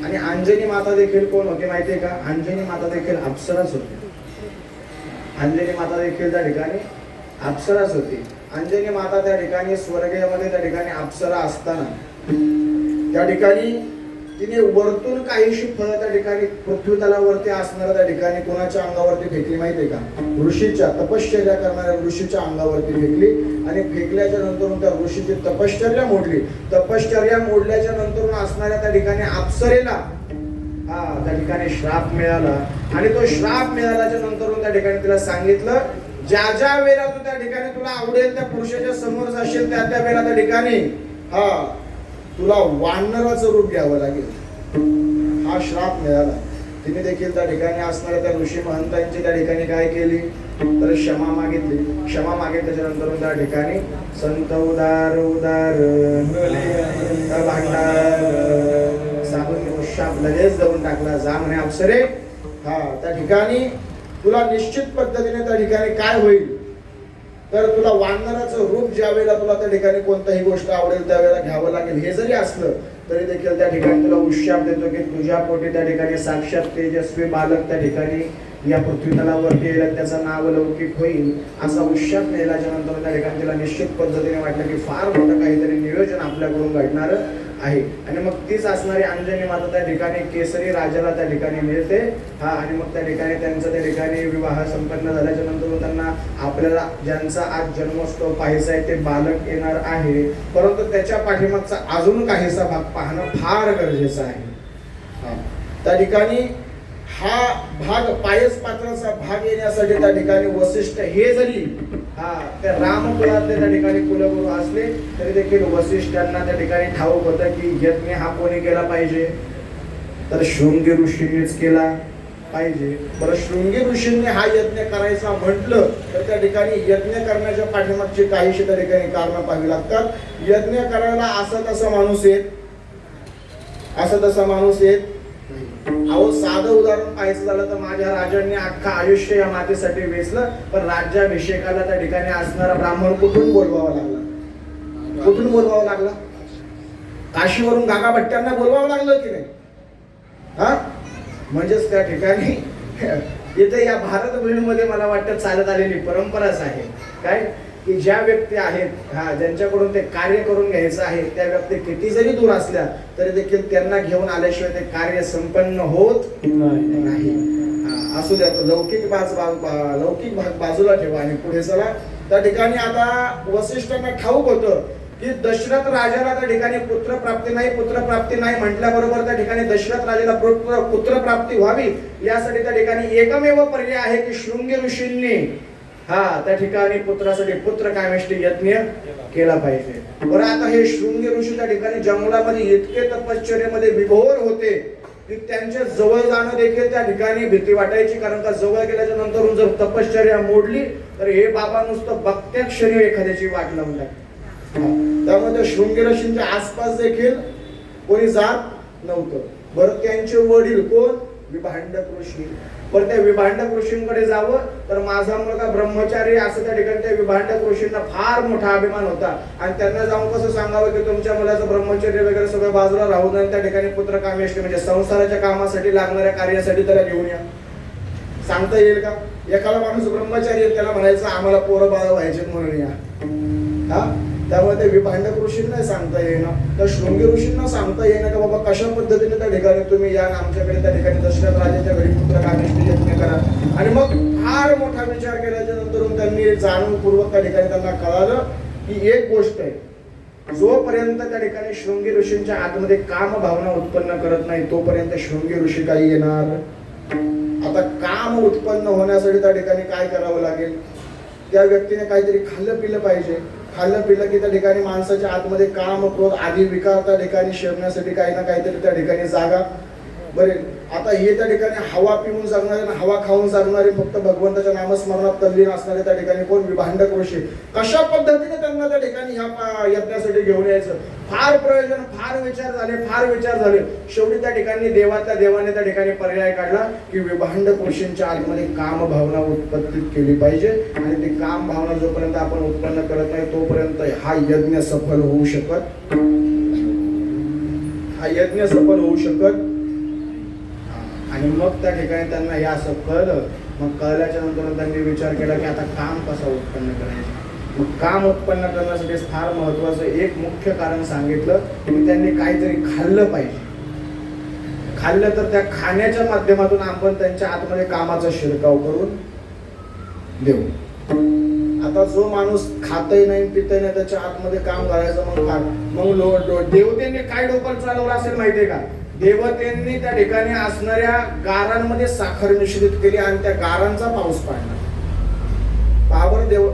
आणि अंजनी माता देखील कोण होती माहितीये का, अंजनी माता देखील अप्सराच होती. अंजनी माता देखील त्या ठिकाणी अप्सराच होती. अंजनी माता त्या ठिकाणी स्वर्गामध्ये त्या ठिकाणी अप्सरा असताना त्या ठिकाणी तिने वरतून काहीशी फळं त्या ठिकाणी पृथ्वी तलावरती असणाऱ्या त्या ठिकाणी कोणाच्या अंगावरती फेकली माहितीये का? ऋषीच्या, तपश्चर्या करणाऱ्या ऋषीच्या अंगावरती फेकली. आणि फेकल्याच्या नंतर त्या ऋषीची तपश्चर्या मोडली. तपश्चर्या मोडल्याच्या नंतर असणाऱ्या त्या ठिकाणी अप्सरेला त्या ठिकाणी श्राप मिळाला. आणि तो श्राप मिळाल्याच्या नंतर त्या ठिकाणी तिला सांगितलं, ज्या ज्या वेळेला तू त्या ठिकाणी तुला आवडेल त्या पुरुषाच्या समोर जाशील त्या त्या वेळेला त्या ठिकाणी तुला वानराचं रूप घ्यावं लागेल. हा श्राप मिळाला. तिने देखील त्या ठिकाणी असणाऱ्या त्या ऋषी महंतांची त्या ठिकाणी काय केली तर क्षमा मागितली. क्षमा मागितल्याच्या नंतर त्या ठिकाणी संत उदार उदार भांडार साबून शाप लगेच जाऊन टाकला. जा म्हणे अप्सरे, त्या ठिकाणी तुला निश्चित पद्धतीने त्या ठिकाणी काय होईल तर तुला वानराचं रूप ज्या वेळेला तुला त्या ठिकाणी कोणताही गोष्ट आवडेल त्यावेळेला घ्यावं लागेल. हे जरी असलं तरी देखील त्या ठिकाणी तुला उश्शाप देतो की तुझ्या पोटी त्या ठिकाणी साक्षात तेजस्वी बालक त्या ठिकाणी या पृथ्वी तलावरती येईल, त्याचं नाव लौकिक होईल. असा उश्शाप मिळाल्याच्या नंतर त्या ठिकाणी तिला निश्चित पद्धतीने वाटलं की फार मोठं काहीतरी नियोजन आपल्याकडून घडणार आहे. आणि मग तीच असणारी अंजनी माता त्या ठिकाणी केसरी राजाला त्या ठिकाणी मिळते. आणि मग त्या ठिकाणी त्यांचा त्या ठिकाणी विवाह संपन्न झाल्याच्या नंतर त्यांना आपल्याला ज्यांचा आज जन्मोत्सव पाहायचा आहे ते बालक येणार आहे, परंतु त्याच्या पाठीमागचा अजून काहीसा भाग पाहणं फार गरजेचं आहे. त्या ठिकाणी हा भाग पायस पात्राचा भाग येण्यासाठी त्या ठिकाणी वसिष्ठ हे जरी त्या रामकुलातले त्या ठिकाणी कुलगुरू असले तरी देखील वसिष्ठांना त्या ठिकाणी ठाऊक होतं की यज्ञ हा कोणी केला पाहिजे तर शृंगी ऋषींनीच केला पाहिजे. बरं, शृंगी ऋषींनी हा यज्ञ करायचा म्हटलं तर त्या ठिकाणी यज्ञ करण्याच्या पाठीमागची काहीशी त्या ठिकाणी कारणं पाहावी लागतात. यज्ञ करायला असं तसा माणूस येत अहो, साधं उदाहरण पाहायचं झालं तर माझ्या राजांनी अख्खा आयुष्य या मातेसाठी वेचलं, पण राज्याभिषेकाला त्या ठिकाणी असणारा ब्राह्मण कुठून बोलवावा लागला? काशीवरून गागा भट्ट्यांना बोलवावं लागलं की नाही? म्हणजेच त्या ठिकाणी इथे या भारतभूमीमध्ये मला वाटतं चालत आलेली परंपराच आहे काय की ज्या व्यक्ती आहेत ज्यांच्याकडून ते कार्य करून घ्यायचं आहे त्या व्यक्ती किती जरी दूर असल्या तरी देखील त्यांना घेऊन आल्याशिवाय ते कार्य संपन्न होत नाही. असू द्या, लौकिक भाग बाजूला ठेवा आणि पुढे चला. त्या ठिकाणी आता वसिष्ठांना ठाऊक होतं की दशरथ राजाला त्या ठिकाणी पुत्रप्राप्ती नाही म्हटल्याबरोबर त्या ठिकाणी दशरथ राजाला पुत्रप्राप्ती व्हावी यासाठी त्या ठिकाणी एकमेव पर्याय आहे की शृंगी ऋषींनी त्या ठिकाणी पुत्रासाठी पुत्र कामेष्टी यज्ञ केला पाहिजे. बरं, आता हे शृंगी ऋषी त्या ठिकाणी जंगलामध्ये इतके तपश्चर्येमध्ये विभोर होते की त्यांच्या जवळ जाणं देखील त्या ठिकाणी भीती वाटायची, कारण का जवळ गेल्याच्या नंतर जर तपश्चर्या मोडली तर हे बाबा नुसतं बघत्यात शरीर एखाद्याची वाट लावून टाकतात. त्यामुळे शृंगी ऋषींच्या आसपास देखील कोणी जात नव्हतं. बरं, त्यांचे वडील कोण? विभांडक ऋषी. पण त्या विभांडक ऋषींकडे जावं तर माझा मुलगा ब्रह्मचारी असं त्या ठिकाणी त्या विभांडक ऋषींना फार मोठा अभिमान होता. आणि त्यांना जाऊन कसं सांगावं की तुमच्या मुलाचं ब्रह्मचर्य वगैरे सगळं बाजूला राहून आणि त्या ठिकाणी पुत्र कामेष्टी म्हणजे संसाराच्या कामासाठी लागणाऱ्या कार्यासाठी त्याला घेऊन या, सांगता येईल का? एखादा माणूस ब्रह्मचारी त्याला म्हणायचं आम्हाला पोरं बाळ व्हायचे म्हणून या. त्यामुळे ते विभांडक ऋषींना सांगता येईना, तर शृंगी ऋषींना सांगता येईना का बाबा कशा पद्धतीने त्या ठिकाणी तुम्ही या आमच्याकडे त्या ठिकाणी दशरथ राजाच्या घरी पुत्र कामेष्टी यज्ञ करा. आणि मग फार मोठा विचार केल्याच्या नंतर त्यांनी जाणूनपूर्वक त्या ठिकाणी त्यांना कळालं की एक गोष्ट आहे, जोपर्यंत त्या ठिकाणी शृंगी ऋषींच्या आतमध्ये काम भावना उत्पन्न करत नाही तोपर्यंत शृंगी ऋषी काही येणार. आता काम उत्पन्न होण्यासाठी त्या ठिकाणी काय करावं लागेल? त्या व्यक्तीने काहीतरी खाल्लं पिलं पाहिजे. खाल्लं पिलं की त्या ठिकाणी माणसाच्या आतमध्ये काम क्रोध आदी विकार त्या ठिकाणी शिरण्यासाठी काही ना काहीतरी त्या ठिकाणी जागा बरे. आता हे त्या ठिकाणी हवा पिऊन जगणारे हवा खाऊन जगणारे फक्त भगवंताच्या नामस्मरणात तल्लीन असणारे त्या ठिकाणी कोण? विभांडक ऋषी. कशा पद्धतीने त्यांना त्या ठिकाणी ह्या यज्ञासाठी घेऊन यायचं? फार प्रयोजन, फार विचार झाले. शेवटी त्या ठिकाणी देवाने त्या ठिकाणी पर्याय काढला की विभांडक ऋषींच्या आतमध्ये काम भावना उत्पत्ती केली पाहिजे. आणि ती काम भावना जोपर्यंत आपण उत्पन्न करत नाही तोपर्यंत हा यज्ञ सफल होऊ शकत. आणि मग त्या ठिकाणी त्यांना हे असं कळलं. मग कळल्याच्या नंतर त्यांनी विचार केला की आता काम कसं उत्पन्न करायचं. काम उत्पन्न करण्यासाठी फार महत्वाचं एक मुख्य कारण सांगितलं की त्यांनी काहीतरी खाल्लं पाहिजे. खाल्लं तर त्या खाण्याच्या माध्यमातून आपण त्यांच्या आतमध्ये कामाचा शिरकाव करून देऊ. आता जो माणूस खातही नाही पितही नाही त्याच्या आतमध्ये काम करायचं मग देवतेने काय डोकं चालवलं असेल माहितीये का? देवतेंनी त्या ठिकाणी असणाऱ्या गारांमध्ये साखर मिश्रित केली आणि त्या गारांचा पाऊस पडला. पावर देव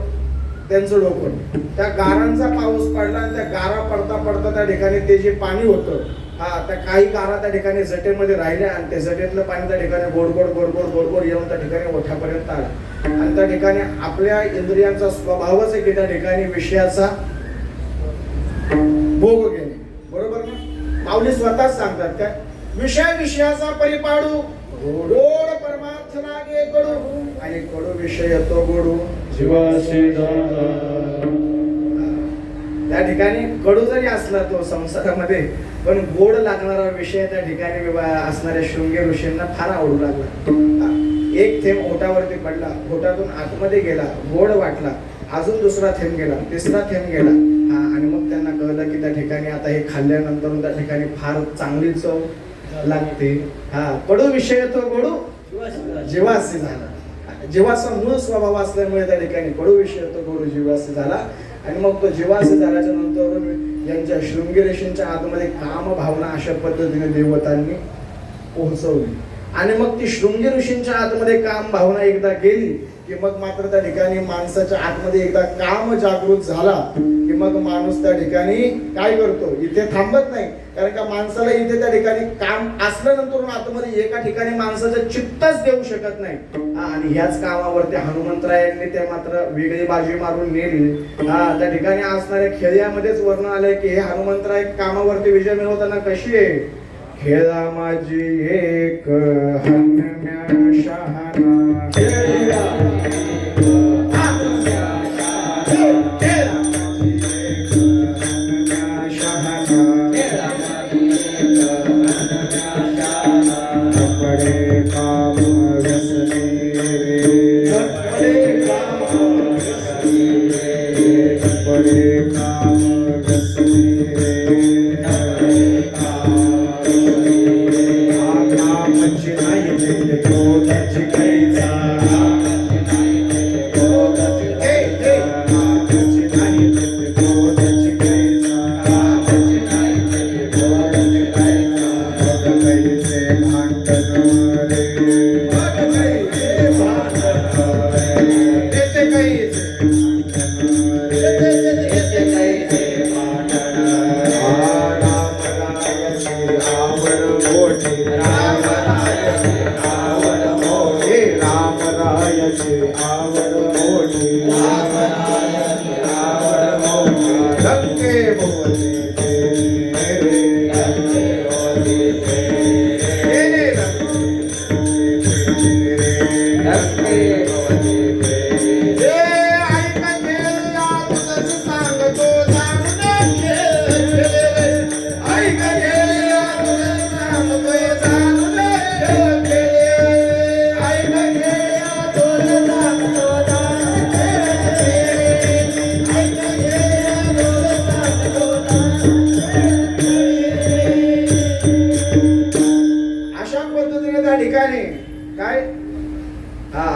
त्यांचं डोकं त्या गारांचा पाऊस पडला आणि त्या गारा पडता पडता त्या ठिकाणी ते जे पाणी होतं त्या काही गारा त्या ठिकाणी जटेमध्ये राहिल्या आणि त्या जटेतलं पाणी त्या ठिकाणी गोडगोड येऊन त्या ठिकाणी ओठापर्यंत आलं. आणि त्या ठिकाणी आपल्या इंद्रियांचा स्वभावच आहे की त्या ठिकाणी विषयाचा भोग घेणे. बरोबर ना? माऊली स्वतःच सांगतात काय, विषयाचा परिपाडू गोड परमार्थ लागे कडू आणि कडू विषय तो गोडू जीवासी त्या ठिकाणी कडू जरी असला तो संसारामध्ये पण गोड लागणारा विषय त्या ठिकाणी असणाऱ्या शृंगी ऋषींना फार आवडू लागला. एक थेंब ओठावरती पडला, ओठातून आतमध्ये गेला, गोड वाटला, अजून दुसरा थेंब गेला, तिसरा थेंब गेला आणि मग त्यांना कळलं की त्या ठिकाणी आता हे खाल्ल्यानंतर त्या ठिकाणी फार चांगली चव लागते. कडू विषय तो गोडू जीवासी झाला. जीवाचा मूळ स्वभाव असल्यामुळे त्या ठिकाणी कडू विषय तो गोडू जीवासी झाला. आणि मग तो जीवासी झाल्याच्या नंतर यांच्या शृंगी ऋषींच्या आतमध्ये काम भावना अशा पद्धतीने देवतांनी पोहोचवली. आणि मग ती शृंगी ऋषींच्या आतमध्ये काम भावना एकदा गेली की मग मात्र त्या ठिकाणी माणसाच्या आतमध्ये एकदा काम जागृत झाला की मग माणूस त्या ठिकाणी काय करतो, इथे थांबत नाही. कारण का माणसाला इथे त्या ठिकाणी काम असल्यानंतर आतमध्ये एका ठिकाणी माणसाचं चित्तच देऊ शकत नाही. आणि ह्याच कामावरती हनुमंतरायांनी ते मात्र वेगळी बाजी मारून नेली. त्या ठिकाणी असणाऱ्या खेळ्यामध्येच वर्णन आलंय की हे हनुमंतराय कामावरती विजय मिळवताना कशी आहे. खेळा माझी एक हनुम्या शहाणा खेळा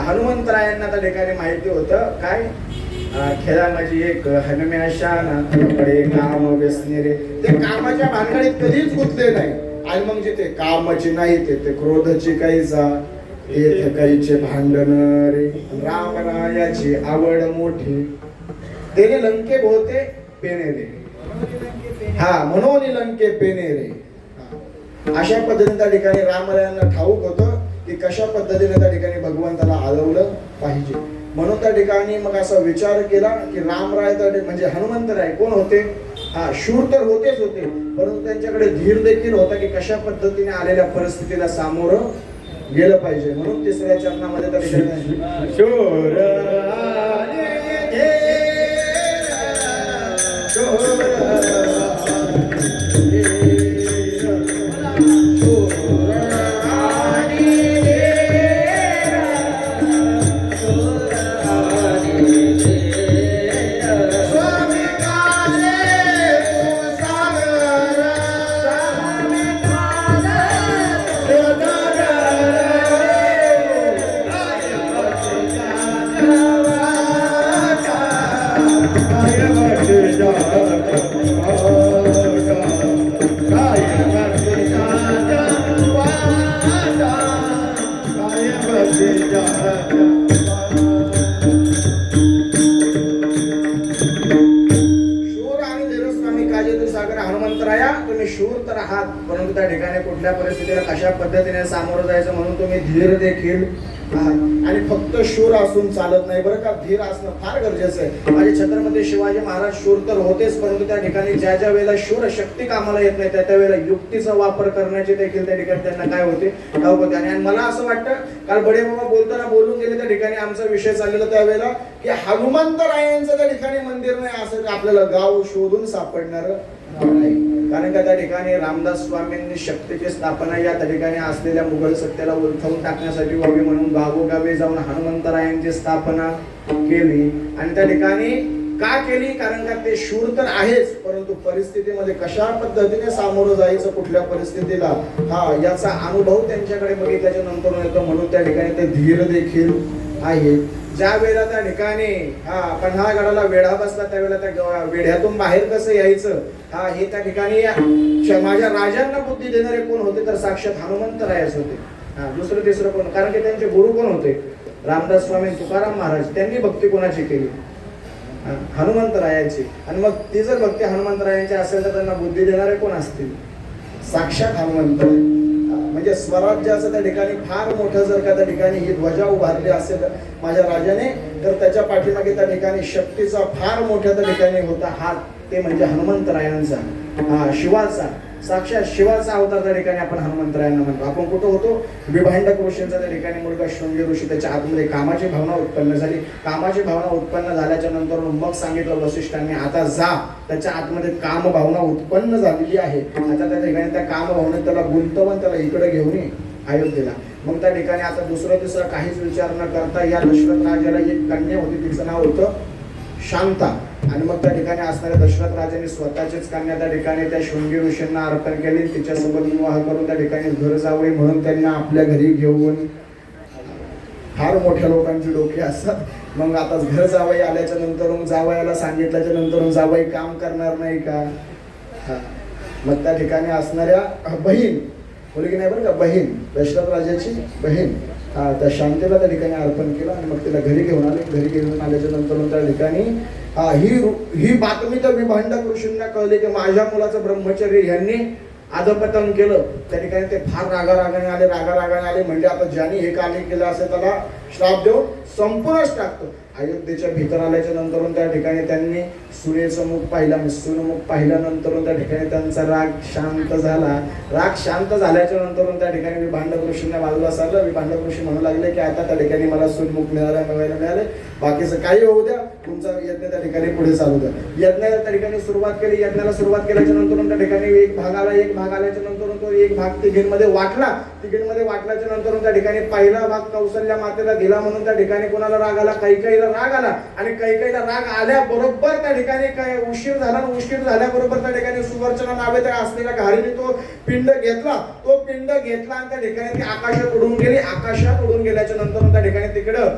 हनुमंतरायांना त्या ठिकाणी माहिती होतं काय, खेळा माझी एक हनुम्या शहाणा कडे काम व्यसनी रे. ते कामाच्या भानगडीत कधीच गुंतले नाही. आणि मग जिथे कामाची नाही ते क्रोधाची काहीचा येथे काहीचे भांडण रे. रामरायाची आवड मोठी तेने लंके भोवते पेने रे. म्हणून लंके पेने रे. अशा पद्धतीने त्या ठिकाणी रामरायांना ठाऊक होतं की कशा पद्धतीने त्या ठिकाणी भगवंताला आळवलं पाहिजे. म्हणून त्या ठिकाणी मग असा विचार केला की रामराय म्हणजे हनुमंतराय कोण होते. शूर तर होतेच होते परंतु त्यांच्याकडे धीर देखील होता की कशा पद्धतीने आलेल्या परिस्थितीला सामोरं गेलं पाहिजे. म्हणून तिसऱ्या चरणामध्ये त्या ठिकाणी शूर शूर तर आहात, परंतु त्या ठिकाणी कुठल्या परिस्थितीला कशा पद्धतीने सामोरं जायचं म्हणून तुम्ही धीर देखील आहात. आणि फक्त शूर असून चालत नाही बरं का, धीर असणं फार गरजेचं आहे. माझे छत्रपती शिवाजी महाराज शूर तर होतेच, परंतु त्या ठिकाणी ज्या ज्या वेळेला शूर शक्ती कामाला येत नाही त्या वेळेला युक्तीचा वापर करण्याचे देखील त्या ठिकाणी त्यांना काय होते, ठाऊक होते. आणि मला असं वाटतं, काल बडे बाबा बोलताना बोलून गेले त्या ठिकाणी आमचा विषय चाललेला त्यावेळेला की हनुमंतरायांचं त्या ठिकाणी मंदिर नाही असं आपल्याला गाव शोधून सापडणार नाही. कारण का त्या ठिकाणी रामदास स्वामींनी शक्तीची स्थापना या त्या ठिकाणी असलेल्या मुघल सत्तेला उलथवून टाकण्यासाठी व्हावी म्हणून गावोगावी जाऊन हनुमंतरायांची स्थापना केली. आणि त्या ठिकाणी का केली, कारण का ते शूर तर आहेच, परंतु परिस्थितीमध्ये कशा पद्धतीने सामोरं जायचं कुठल्या परिस्थितीला, याचा अनुभव त्यांच्याकडे बघितल्याच्या नंतर येतो. म्हणून त्या ठिकाणी ते धीर देखील आहे. ज्या वेळेला त्या ठिकाणी पन्हाळगडाला वेढा बसला त्यावेळेला त्या वेढ्यातून बाहेर कसं यायचं, हे त्या ठिकाणी माझ्या राजांना बुद्धी देणारे कोण होते तर साक्षात हनुमंतरायच होते. दुसरं तिसरं कोण, कारण की त्यांचे गुरु कोण होते, रामदास स्वामी तुकाराम महाराज. त्यांनी भक्ती कोणाची केली, हनुमंतरायांची. आणि मग ती जर भक्ती हनुमंतरायांची असेल तर त्यांना बुद्धी देणारे कोण असतील, साक्षात हनुमंतराय. म्हणजे स्वराज्याचं त्या ठिकाणी फार मोठं जर का त्या ठिकाणी ही ध्वजा उभारली असेल माझ्या राजाने, तर त्याच्या पाठीमागे त्या ठिकाणी शक्तीचा फार मोठ्या त्या ठिकाणी होता हात, ते म्हणजे हनुमंतरायांचा, शिवाचा, साक्षात शिवाचा अवतार त्या ठिकाणी आपण हनुमंतरायांना म्हणतो. आपण कुठं होतो, विभांडक ऋषींचा त्या ठिकाणी मुलगा शृंगी ऋषी, त्याच्या आतमध्ये कामाची भावना उत्पन्न झाली. कामाची भावना उत्पन्न झाल्याच्या नंतर मग सांगितलं वसिष्ठांनी, आता जा, त्याच्या आतमध्ये काम भावना उत्पन्न झालेली आहे, आता त्या ठिकाणी त्या काम भावनेत त्याला गुंतवून त्याला इकडे घेऊन ये अयोध्येला. मग त्या ठिकाणी आता दुसरं तिसरं काहीच विचार न करता या दशरथ राजाला एक कन्या होती, तिचं नाव होतं शांता. आणि मग त्या ठिकाणी असणाऱ्या दशरथ राजाने स्वतःचीच कन्या त्या ठिकाणी त्या शृंगी ऋषींना अर्पण केली. तिच्यासोबत विवाह करून त्या ठिकाणी घर जावई म्हणून त्यांना आपल्या घरी घेऊन, फार मोठ्या लोकांची डोके असतात. मग आता घर जावई आल्याच्या नंतर जावयाला सांगितल्याच्या नंतर जावई काम करणार नाही का, मग त्या ठिकाणी असणाऱ्या बहीण, मुलगी नाही बरं का, बहीण, दशरथ राजाची बहीण, त्या शांतीला त्या ठिकाणी अर्पण केलं. आणि मग तिला घरी घेऊन आले. घरी घेऊन आल्याच्या नंतर त्या ठिकाणी ही बातमी तर विभांडक ऋषींना कळली की माझ्या मुलाचं ब्रह्मचर्य यांनी अधपतन केलं. त्या ठिकाणी ते फार रागारागाने आले. म्हणजे आता ज्यांनी हे कार्य केलं असेल त्याला श्राप देऊन संपूर्णच टाकतो. अयोध्येच्या भीतर आल्याच्या नंतर त्या ठिकाणी त्यांनी सुनेचं मुख पाहिलं. सुनमुख पाहिल्यानंतर त्या ठिकाणी त्यांचा राग शांत झाला. राग शांत झाल्याच्या नंतर त्या ठिकाणी विभांडक ऋषींना बाजूला सारलं. विभांडक ऋषी म्हणू लागले की आता त्या ठिकाणी मला सुनमुख मिळाले, बाकीचं काही होऊ द्या, तुमचा यज्ञ त्या ठिकाणी पुढे चालू द्या. यज्ञाला त्या ठिकाणी सुरुवात केली. यज्ञाला सुरुवात केल्याच्या नंतर त्या ठिकाणी एक भाग आल्याच्या नंतर तो एक भाग तिघींमध्ये वाटला. तिघींमध्ये वाटल्याच्या नंतर त्या ठिकाणी पहिला भाग कौशल्या मातेला दिला. म्हणून त्या ठिकाणी कोणाला राग आला, कैकेयीला राग आला. आणि कैकेयीला राग आल्याबरोबर त्या ठिकाणी काय उशीर झाला. उशीर झाल्याबरोबर त्या ठिकाणी सुवर्चना नावे त्या असलेल्या घारीने तो पिंड घेतला. आणि त्या ठिकाणी ती आकाशात उडून गेली. आकाशात उडून गेल्याच्या नंतर त्या ठिकाणी तिकडं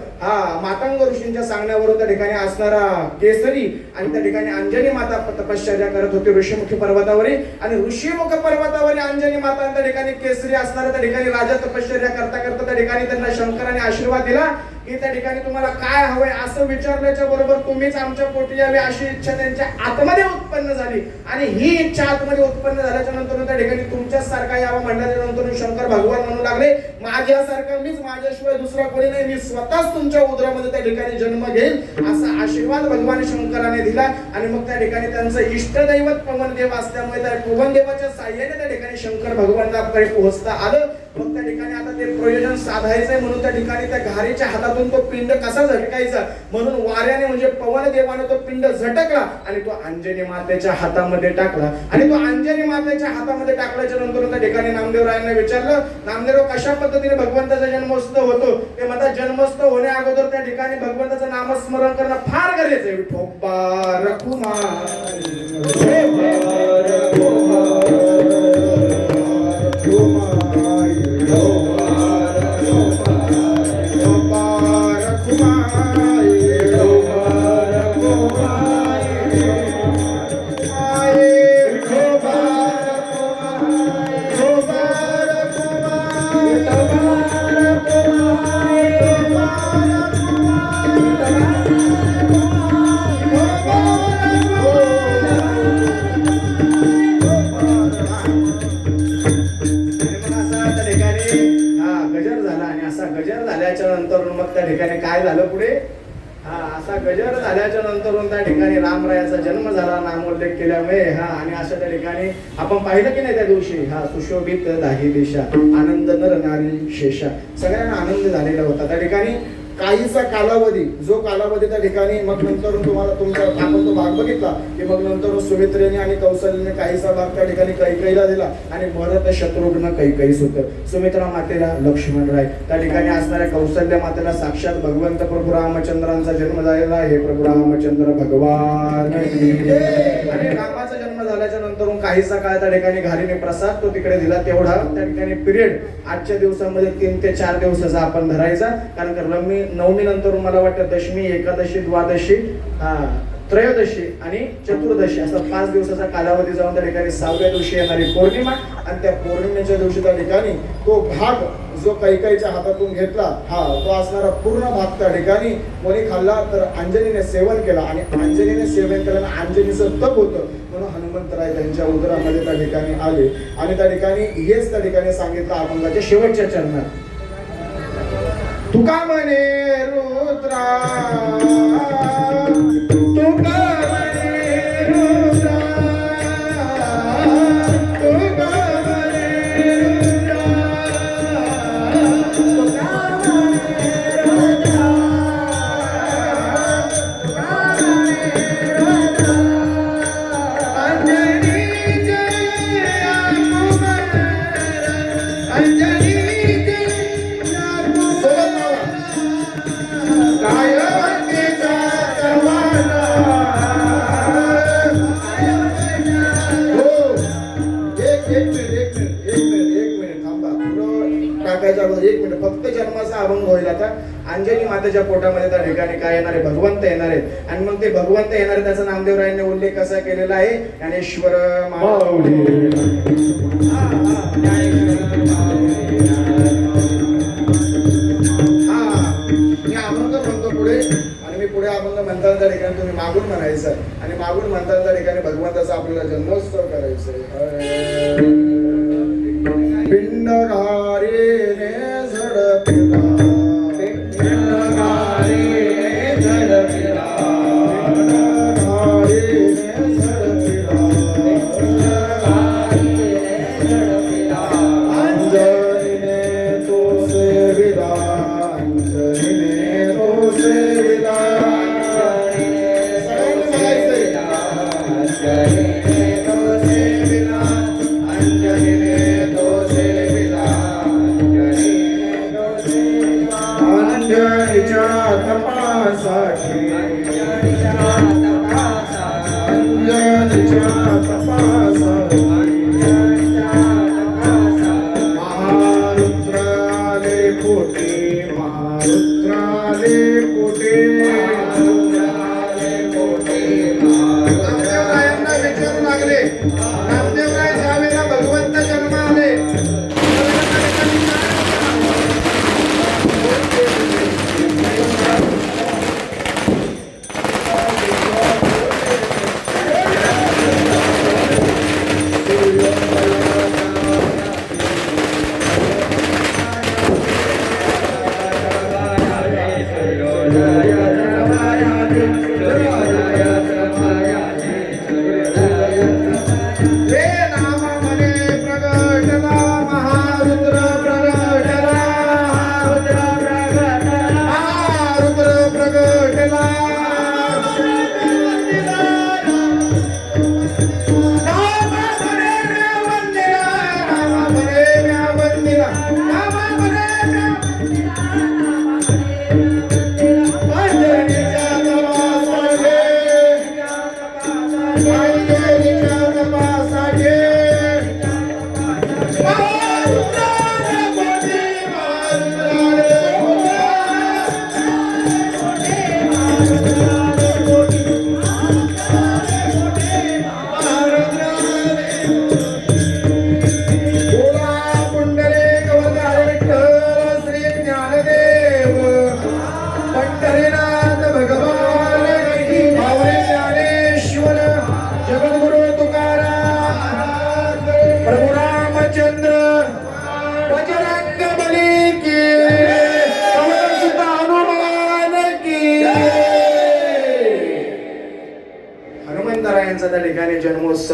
मातंग ऋषींच्या सांगण्यावरून त्या ठिकाणी असणारा केसरी आणि त्या ठिकाणी अंजनी माता तपश्चर्या करत होती ऋषीमुखी पर्वतावरी. आणि ऋषीमुख पर्वतावरी अंजनी माता त्या ठिकाणी केसरी असणाऱ्या त्या ठिकाणी राजा तपश्चर्या करता करता त्या ठिकाणी त्यांना शंकराने आशीर्वाद दिला की त्या ठिकाणी तुम्हाला काय हवंय असं विचारल्याच्या बरोबर तुम्हीच आमच्या पोटी यावे अशी इच्छा त्यांच्या आतमध्ये उत्पन्न झाली. आणि ही इच्छा आतमध्ये उत्पन्न झाल्याच्या नंतर त्या ठिकाणी तुमच्याच सारखा यावं म्हणल्याच्या नंतर शंकर भगवान म्हणू लागले, माझ्यासारखा मीच, माझ्याशिवाय दुसरा कोणी नाही, मी स्वतःच तुमच्या उदरामध्ये त्या ठिकाणी जन्म घेईल असा आशीर्वाद भगवान शंकराने दिला. आणि मग त्या ठिकाणी त्यांचं इष्टदैवत पवनदेव असल्यामुळे त्या पवनदेवाच्या साह्याने त्या ठिकाणी शंकर भगवानाकडे पोहोचता आलं. मग त्या ठिकाणी आता ते प्रयोजन साधायचंय म्हणून त्या ठिकाणी त्या घारीच्या हातातून तो पिंड कसा झटकायचा म्हणून वाऱ्याने म्हणजे पवन देवाने तो पिंड झटकला आणि तो अंजनी मातेच्या हातामध्ये टाकला. आणि तो अंजनी मातेच्या हातामध्ये टाकल्याच्या नंतर त्या ठिकाणी नामदेवरायांना विचारलं, नामदेव कशा पद्धतीने भगवंताचा जन्मोत्सव होतो. ते म्हणतात जन्मोत्सव होण्या अगोदर त्या ठिकाणी भगवंताचं नामस्मरण करणं फार गरजेचं आहे. विठोबा रखुमाई मग असा त्या ठिकाणी हा गजर झाला आणि असा गजर झाल्याच्या नंतर मग त्या ठिकाणी काय झालं पुढे हा असा गजर झाल्याच्या नंतर त्या ठिकाणी रामरायाचा जन्म झाला नामोल्लेख केल्यामुळे हा आणि अशा त्या ठिकाणी आपण पाहिलं की नाही त्या दिवशी हा सुशोभित दाही देशा आनंद नर नारी शेषा सगळ्यांना आनंद झालेला होता त्या ठिकाणी काहीचा कालावधी जो कालावधी त्या ठिकाणी मग नंतर तुम्हाला तुमचा आपण तो भाग बघितला की मग नंतर सुमित्रेने आणि कौशल्याने काहीचा भाग त्या ठिकाणी कैकेयीला दिला आणि भरत शत्रुघ्न कैकेयीस होतं सुमित्रा मातेला लक्ष्मण राय त्या ठिकाणी असणाऱ्या कौशल्य मातेला साक्षात भगवंत प्रभू रामचंद्रांचा जन्म झालेला हे प्रभू रामचंद्र भगवान आणि रामाचा जन्म झाल्याच्या नंतर काहीचा काळ त्या ठिकाणी घालीने प्रसाद तो तिकडे दिला तेवढा त्या ठिकाणी पिरियड आजच्या दिवसामध्ये 3 ते 4 दिवसाचा आपण धरायचा कारण की नवमी नंतर मला वाटतं दशमी एकादशी द्वादशी त्रयोदशी आणि चतुर्दशी असा 5 दिवसाचा कालावधी जाऊन त्या ठिकाणी 6व्या दिवशी येणारी पौर्णिमा आणि त्या पौर्णिमेच्या दिवशी त्या ठिकाणी तो भाग जो कैकेयीच्या हातातून घेतला तो असणारा पूर्ण भाग त्या ठिकाणी कोणी खाल्ला तर अंजनीने सेवन केला आणि अंजनीने सेवन केल्यानं अंजनीचं तप होतं म्हणून हनुमंतराय त्यांच्या उदरामध्ये त्या ठिकाणी आले आणि त्या ठिकाणी हेच त्या ठिकाणी सांगितलं अभंगाच्या शेवटच्या चरणात तुका म्हणे रुद्रा तुका म्हणे रुद्रा तुका म्हणे रुद्रा तुका म्हणे रुद्रा तुका म्हणे रुद्रा अंजनी जय कुमार अंजनी एक मिनिट फक्त जन्माचा अभंग होईल आता अंजनी मातेच्या पोटामध्ये त्या ठिकाणी काय येणार आहे भगवंत येणार आहेत आणि मग ते भगवंत येणार आहे त्याचा नामदेवरायांनी उल्लेख कसा केलेला आहे ज्ञानेश्वर माऊली मी अभंग म्हणतो पुढे आणि मी पुढे अभंग म्हणताना त्या ठिकाणी तुम्ही मागून म्हणायचं आणि मागून म्हणताना त्या ठिकाणी भगवंताचा आपल्याला जन्मोत्सव करायचा आहे पिंडकारीने झडपिला पिंडकारीने झडपिला पिंडकारीने झडपिला अंजनीने तो सेविला अंजनीने तो सेविला सगळ्यांनी म्हणायचंय अंजनीने तो सेविला अंजनी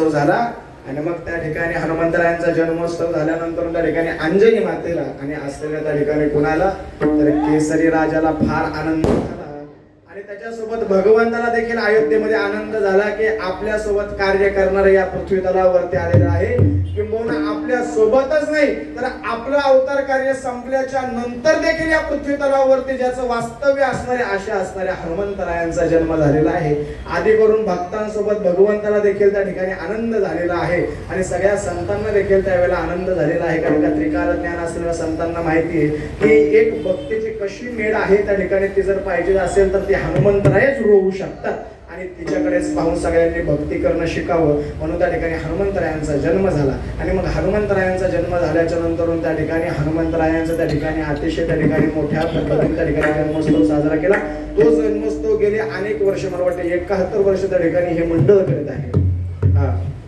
जन्मोत्सव झाला आणि मग त्या ठिकाणी हनुमंतरायांचा जन्मोत्सव झाल्यानंतर त्या ठिकाणी अंजनी मातेला आणि असलेल्या त्या ठिकाणी कुणाला तर केसरी राजाला फार आनंद झाला आणि त्याच्यासोबत भगवंताला देखील अयोध्येमध्ये आनंद झाला की आपल्या सोबत कार्य करणारे या पृथ्वी तलावरती आलेलं आहे किंबहुना आपल्या सोबतच नाही तर आपलं अवतार कार्य संपल्याच्या नंतर देखील या पृथ्वी तलावरती ज्याचं वास्तव्य असणारे आशा असणाऱ्या हनुमंतरायांचा जन्म झालेला आहे. आदी करून भक्तांसोबत भगवंताला देखील त्या ठिकाणी आनंद झालेला आहे आणि सगळ्या संतांना देखील त्यावेळेला आनंद झालेला आहे. कारण का त्रिकाल ज्ञान असलेल्या संतांना माहिती आहे की एक भक्तीची कशी मेळ आहे त्या ठिकाणी ती जर पाहिजे असेल तर ती हनुमंतरायच रोवू शकतात आणि तिच्याकडेच पाहून सगळ्यांनी भक्ती करणं शिकावं म्हणून त्या ठिकाणी हनुमंतरायांचा जन्म झाला. आणि मग हनुमंतरायांचा जन्म झाल्याच्या नंतर त्या ठिकाणी हनुमंतरायांचा त्या ठिकाणी अतिशय त्या ठिकाणी मोठ्या पद्धतीने त्या ठिकाणी जन्मोत्सव साजरा केला. तो जन्मोत्सव गेले अनेक वर्ष मला वाटतं 71 वर्ष त्या ठिकाणी हे मंडळ करत आहे.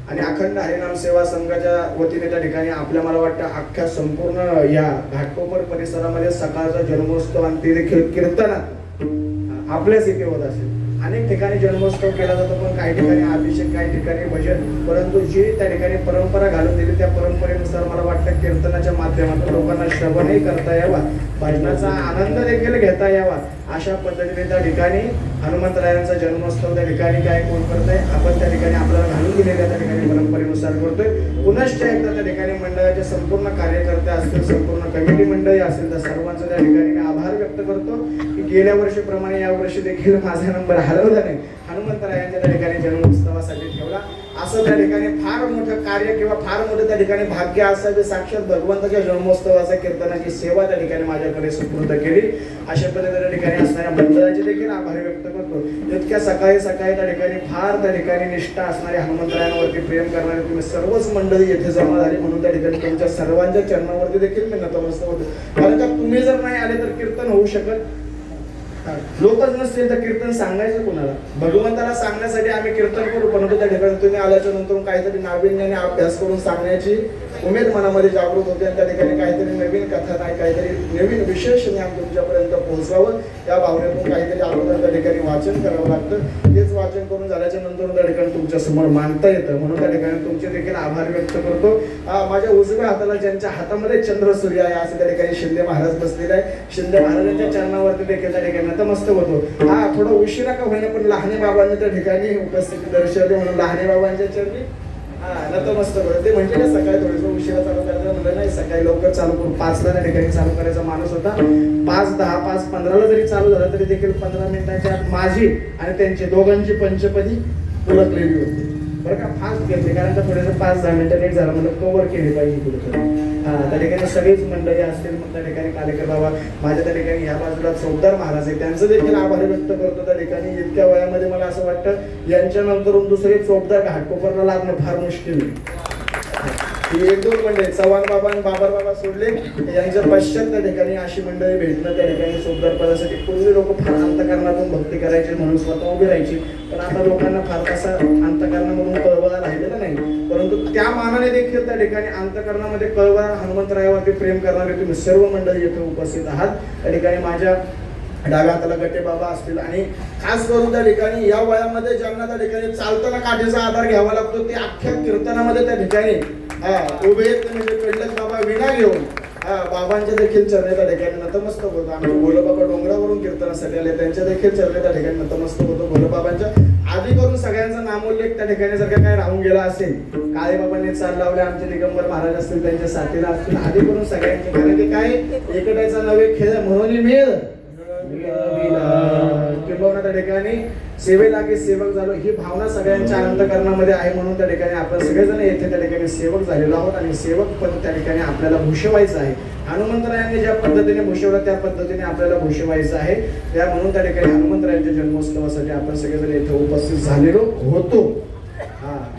आणि अखंड हरिनाम सेवा संघाच्या वतीने त्या ठिकाणी आपल्या मला वाटतं अख्ख्या संपूर्ण या घाटकोपर परिसरामध्ये सकाळचा जन्मोत्सव आणि ते देखील कीर्तनात आपल्याच इथे होत असेल. अनेक ठिकाणी जन्मोत्सव केला जातो पण काही ठिकाणी अभिषेक काही ठिकाणी भजन परंतु जी त्या ठिकाणी परंपरा घालून दिली त्या परंपरेनुसार मला वाटतं कीर्तनाच्या माध्यमातून लोकांना श्रवणही करता यावा भजनाचा आनंद देखील घेता यावा अशा पद्धतीने त्या ठिकाणी हनुमंतरायांचा जन्मोत्सव त्या ठिकाणी काय कोण करतंय आपण त्या ठिकाणी आपल्याला घालून दिलेल्या त्या ठिकाणी परंपरेनुसार करतोय. पुनश्च एकदा त्या ठिकाणी मंडळाचे संपूर्ण कार्यकर्ते असतील संपूर्ण कमिटी मंडळी असेल तर सर्वांचं त्या ठिकाणी मी आभार व्यक्त करतो की गेल्या वर्षीप्रमाणे या वर्षी देखील माझा नंबर हलवला नाही हनुमंतरायांच्या त्या ठिकाणी जन्मोत्सवासाठी ठेवला. असं त्या ठिकाणी फार मोठं कार्य किंवा फार मोठं त्या ठिकाणी भाग्य असावे साक्षात भगवंताच्या जन्मोत्सवाचा कीर्तनाची सेवा त्या ठिकाणी माझ्याकडे सुपूर्द केली. अशा पद्धतीने त्या ठिकाणी असणाऱ्या मंडळाचे देखील आभार व्यक्त करतो. इतक्या सकाळी त्या ठिकाणी फार त्या ठिकाणी निष्ठा असणारे हनुमंतरायांवरती प्रेम करणारे तुम्ही सर्वच मंडळी येथे जमा झाली म्हणून त्या ठिकाणी तुमच्या सर्वांच्या चरणावरती देखील मी नतमस्तक होतो. कारण का तुम्ही जर नाही आले तर कीर्तन होऊ शकत लोकच नसतील तर कीर्तन सांगायचं कोणाला. भगवंताला सांगण्यासाठी आम्ही कीर्तन करू परंतु त्या ठिकाणी तुम्ही आल्याच्या नंतर काहीतरी नाविन्याने अभ्यास करून सांगण्याची उमेद मनामध्ये जागृत होते आणि त्या ठिकाणी काहीतरी नवीन कथा नाही काहीतरी नवीन विशेष ज्ञान तुमच्यापर्यंत पोहोचवावं या भावनेतून काहीतरी अगोदर त्या ठिकाणी वाचन करावं लागतं. तेच वाचन करून झाल्याच्या नंतर त्या ठिकाणी तुमच्या समोर मांडता येतं म्हणून त्या ठिकाणी तुमचे देखील आभार व्यक्त करतो. माझ्या उजव्या हाताला ज्यांच्या हातामध्ये चंद्र सूर्य आहे असं त्या ठिकाणी शिंदे महाराज बसलेले आहे. शिंदे महाराजांच्या चरणावरती देखील त्या ठिकाणी नतमस्तक होतो. थोडा उशिरा का होईना पण लहाने बाबांनी त्या ठिकाणी उपस्थिती दर्शवली म्हणून लहाने बाबांच्या चरणी नतमस्तक होतं. ते म्हणजे का सकाळी थोडंसं उशिरा चालू करायचं म्हणलं नाही सकाळी लवकर चालू करून 5ला त्या ठिकाणी चालू करायचा माणूस होता. 5:10 5:15 जरी चालू झालं तरी देखील 15 मिनिटांच्या आत माझी आणि त्यांची दोघांची पंचपदी उरकलेली होती बरं का. फास्ट घेतले कारण का थोडंसं 5-10 मिनिटं लेट झालं म्हणलं कव्हर केली पाहिजे कुठेतरी. त्या ठिकाणी सगळीच मंडळी असतील मग त्या ठिकाणी कालेकर बाबा माझ्या त्या ठिकाणी ह्या बाजूला चौदार महाराज आहे त्यांचं देखील आभार व्यक्त करतो. त्या ठिकाणी इतक्या वयामध्ये मला असं वाटतं यांच्या नंतरून दुसरे चौदार घाटकोपरला लागणं फार मुश्किल आहे. ही 1-2 मंडळी चव्हाण बाबा आणि बाबर बाबा सोडले यांच्या पश्चात त्या ठिकाणी अशी मंडळी भेटणं त्या ठिकाणी चौदार पदासाठी पूर्वी लोक फार अंतकरणातून भक्ती करायची म्हणून स्वतः उभी राहायची पण आता लोकांना फार तसा अंतकरणामधून कळवळा राहिलेला नाही परंतु त्या मानाने देखील त्या ठिकाणी अंतकरणामध्ये कळवळा हनुमंतरायावरती प्रेम करणारे तुम्ही सर्व मंडळी येथे उपस्थित आहात. त्या ठिकाणी माझ्या डाव्या हाताला गटे बाबा असतील आणि खास करून त्या ठिकाणी या वयामध्ये ज्यांना त्या ठिकाणी चालताना काठीचा आधार घ्यावा लागतो ते अख्ख्या कीर्तनामध्ये त्या ठिकाणी उभे म्हणजे कडलक बाबा विना घेऊन बाबांच्या देखील चरणे त्या ठिकाणी नतमस्तक होतो. आमचे भोलेबाबा डोंगरावरून कीर्तनासाठी आले त्यांच्या देखील चरणे त्या ठिकाणी नतमस्तक होतो. भोलेबाबांच्या आधी करून सगळ्यांचा नामोल्लेख त्या ठिकाणी जर का काय राहून गेला असेल काळे बाबांनी चाल लावले आमचे दिगंबर महाराज असतील त्यांच्या साथीला असतील आधी करून सगळ्यांचे कारण की काय एकटायचा नवे खेळ म्हणून मिळ किंवा त्या ठिकाणी सेवेलागे सेवक झालो ही भावना सगळ्यांच्या अंतकरणामध्ये आहे म्हणून त्या ठिकाणी आपण सगळेजण येथे त्या ठिकाणी सेवक झालेलो आहोत आणि सेवक पद त्या ठिकाणी आपल्याला भूषवायचं आहे. हनुमंतरायांनी ज्या पद्धतीने भूषवलं त्या पद्धतीने आपल्याला भूषवायचं आहे. त्या म्हणून त्या ठिकाणी हनुमंतरायांच्या जन्मोत्सवासाठी आपण सगळेजण येथे उपस्थित झालेलो होतो.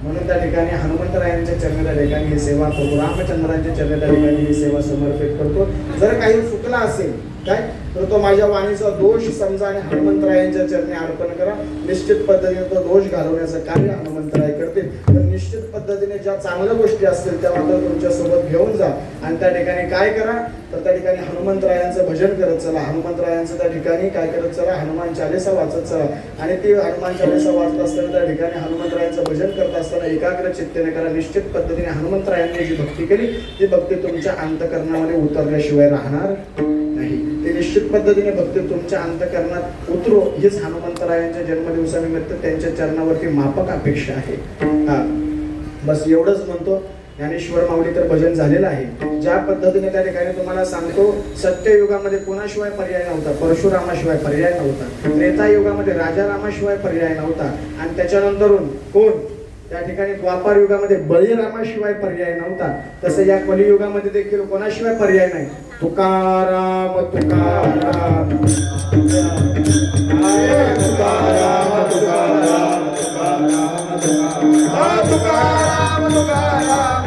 म्हणून त्या ठिकाणी हनुमंतरायांच्या चरणी त्या ठिकाणी ही सेवा करतो. रामचंद्रांच्या चरणी त्या ठिकाणी ही सेवा समर्पित करतो. जर काही चुकला असेल काय तर तो माझ्या वाणीचा दोष समजा आणि हनुमंतरायांच्या चरणी अर्पण करा. निश्चित पद्धतीने तो दोष घालवण्याचं कार्य हनुमंतराय करतील. तर निश्चित पद्धतीने ज्या चांगल्या गोष्टी असतील त्या मात्र तुमच्या सोबत घेऊन जा आणि त्या ठिकाणी काय करा तर त्या ठिकाणी हनुमंतरायांचं भजन करत चला. हनुमंतरायांचं त्या ठिकाणी काय करत चला, हनुमान चालीसा वाचत चला आणि ती हनुमान चालीसा वाचत असताना त्या ठिकाणी हनुमंतरायांचं भजन करत असताना एकाग्र चित्तेने करा. निश्चित पद्धतीने हनुमंतरायांनी जी भक्ती केली ती भक्ती तुमच्या अंतःकरणामध्ये उतरल्याशिवाय राहणार नाही. ते निश्चित पद्धतीने भक्ती तुमच्या अंतःकरणात उतरो हीच हनुमंतरायांच्या जन्मदिवसानिमित्त त्यांच्या चरणावरती माफक अपेक्षा आहे. हा बस एवढंच म्हणतो. ज्ञानेश्वर माऊली तर भजन झालेलं आहे. ज्या पद्धतीने त्या ठिकाणी तुम्हाला सांगतो, सत्ययुगामध्ये कोणाशिवाय पर्याय नव्हता, परशुरामाशिवाय पर्याय नव्हता, त्रेतायुगामध्ये राजा रामाशिवाय पर्याय नव्हता आणि त्याच्यानंतरून कोण त्या ठिकाणी द्वापार युगामध्ये बळीरामाशिवाय पर्याय नव्हता. तसं या कलियुगामध्ये देखील कोणाशिवाय पर्याय नाही. तुकाराम तुकाराम तुकाराम तुकाराम तुकाराम तुकाराम तुकाराम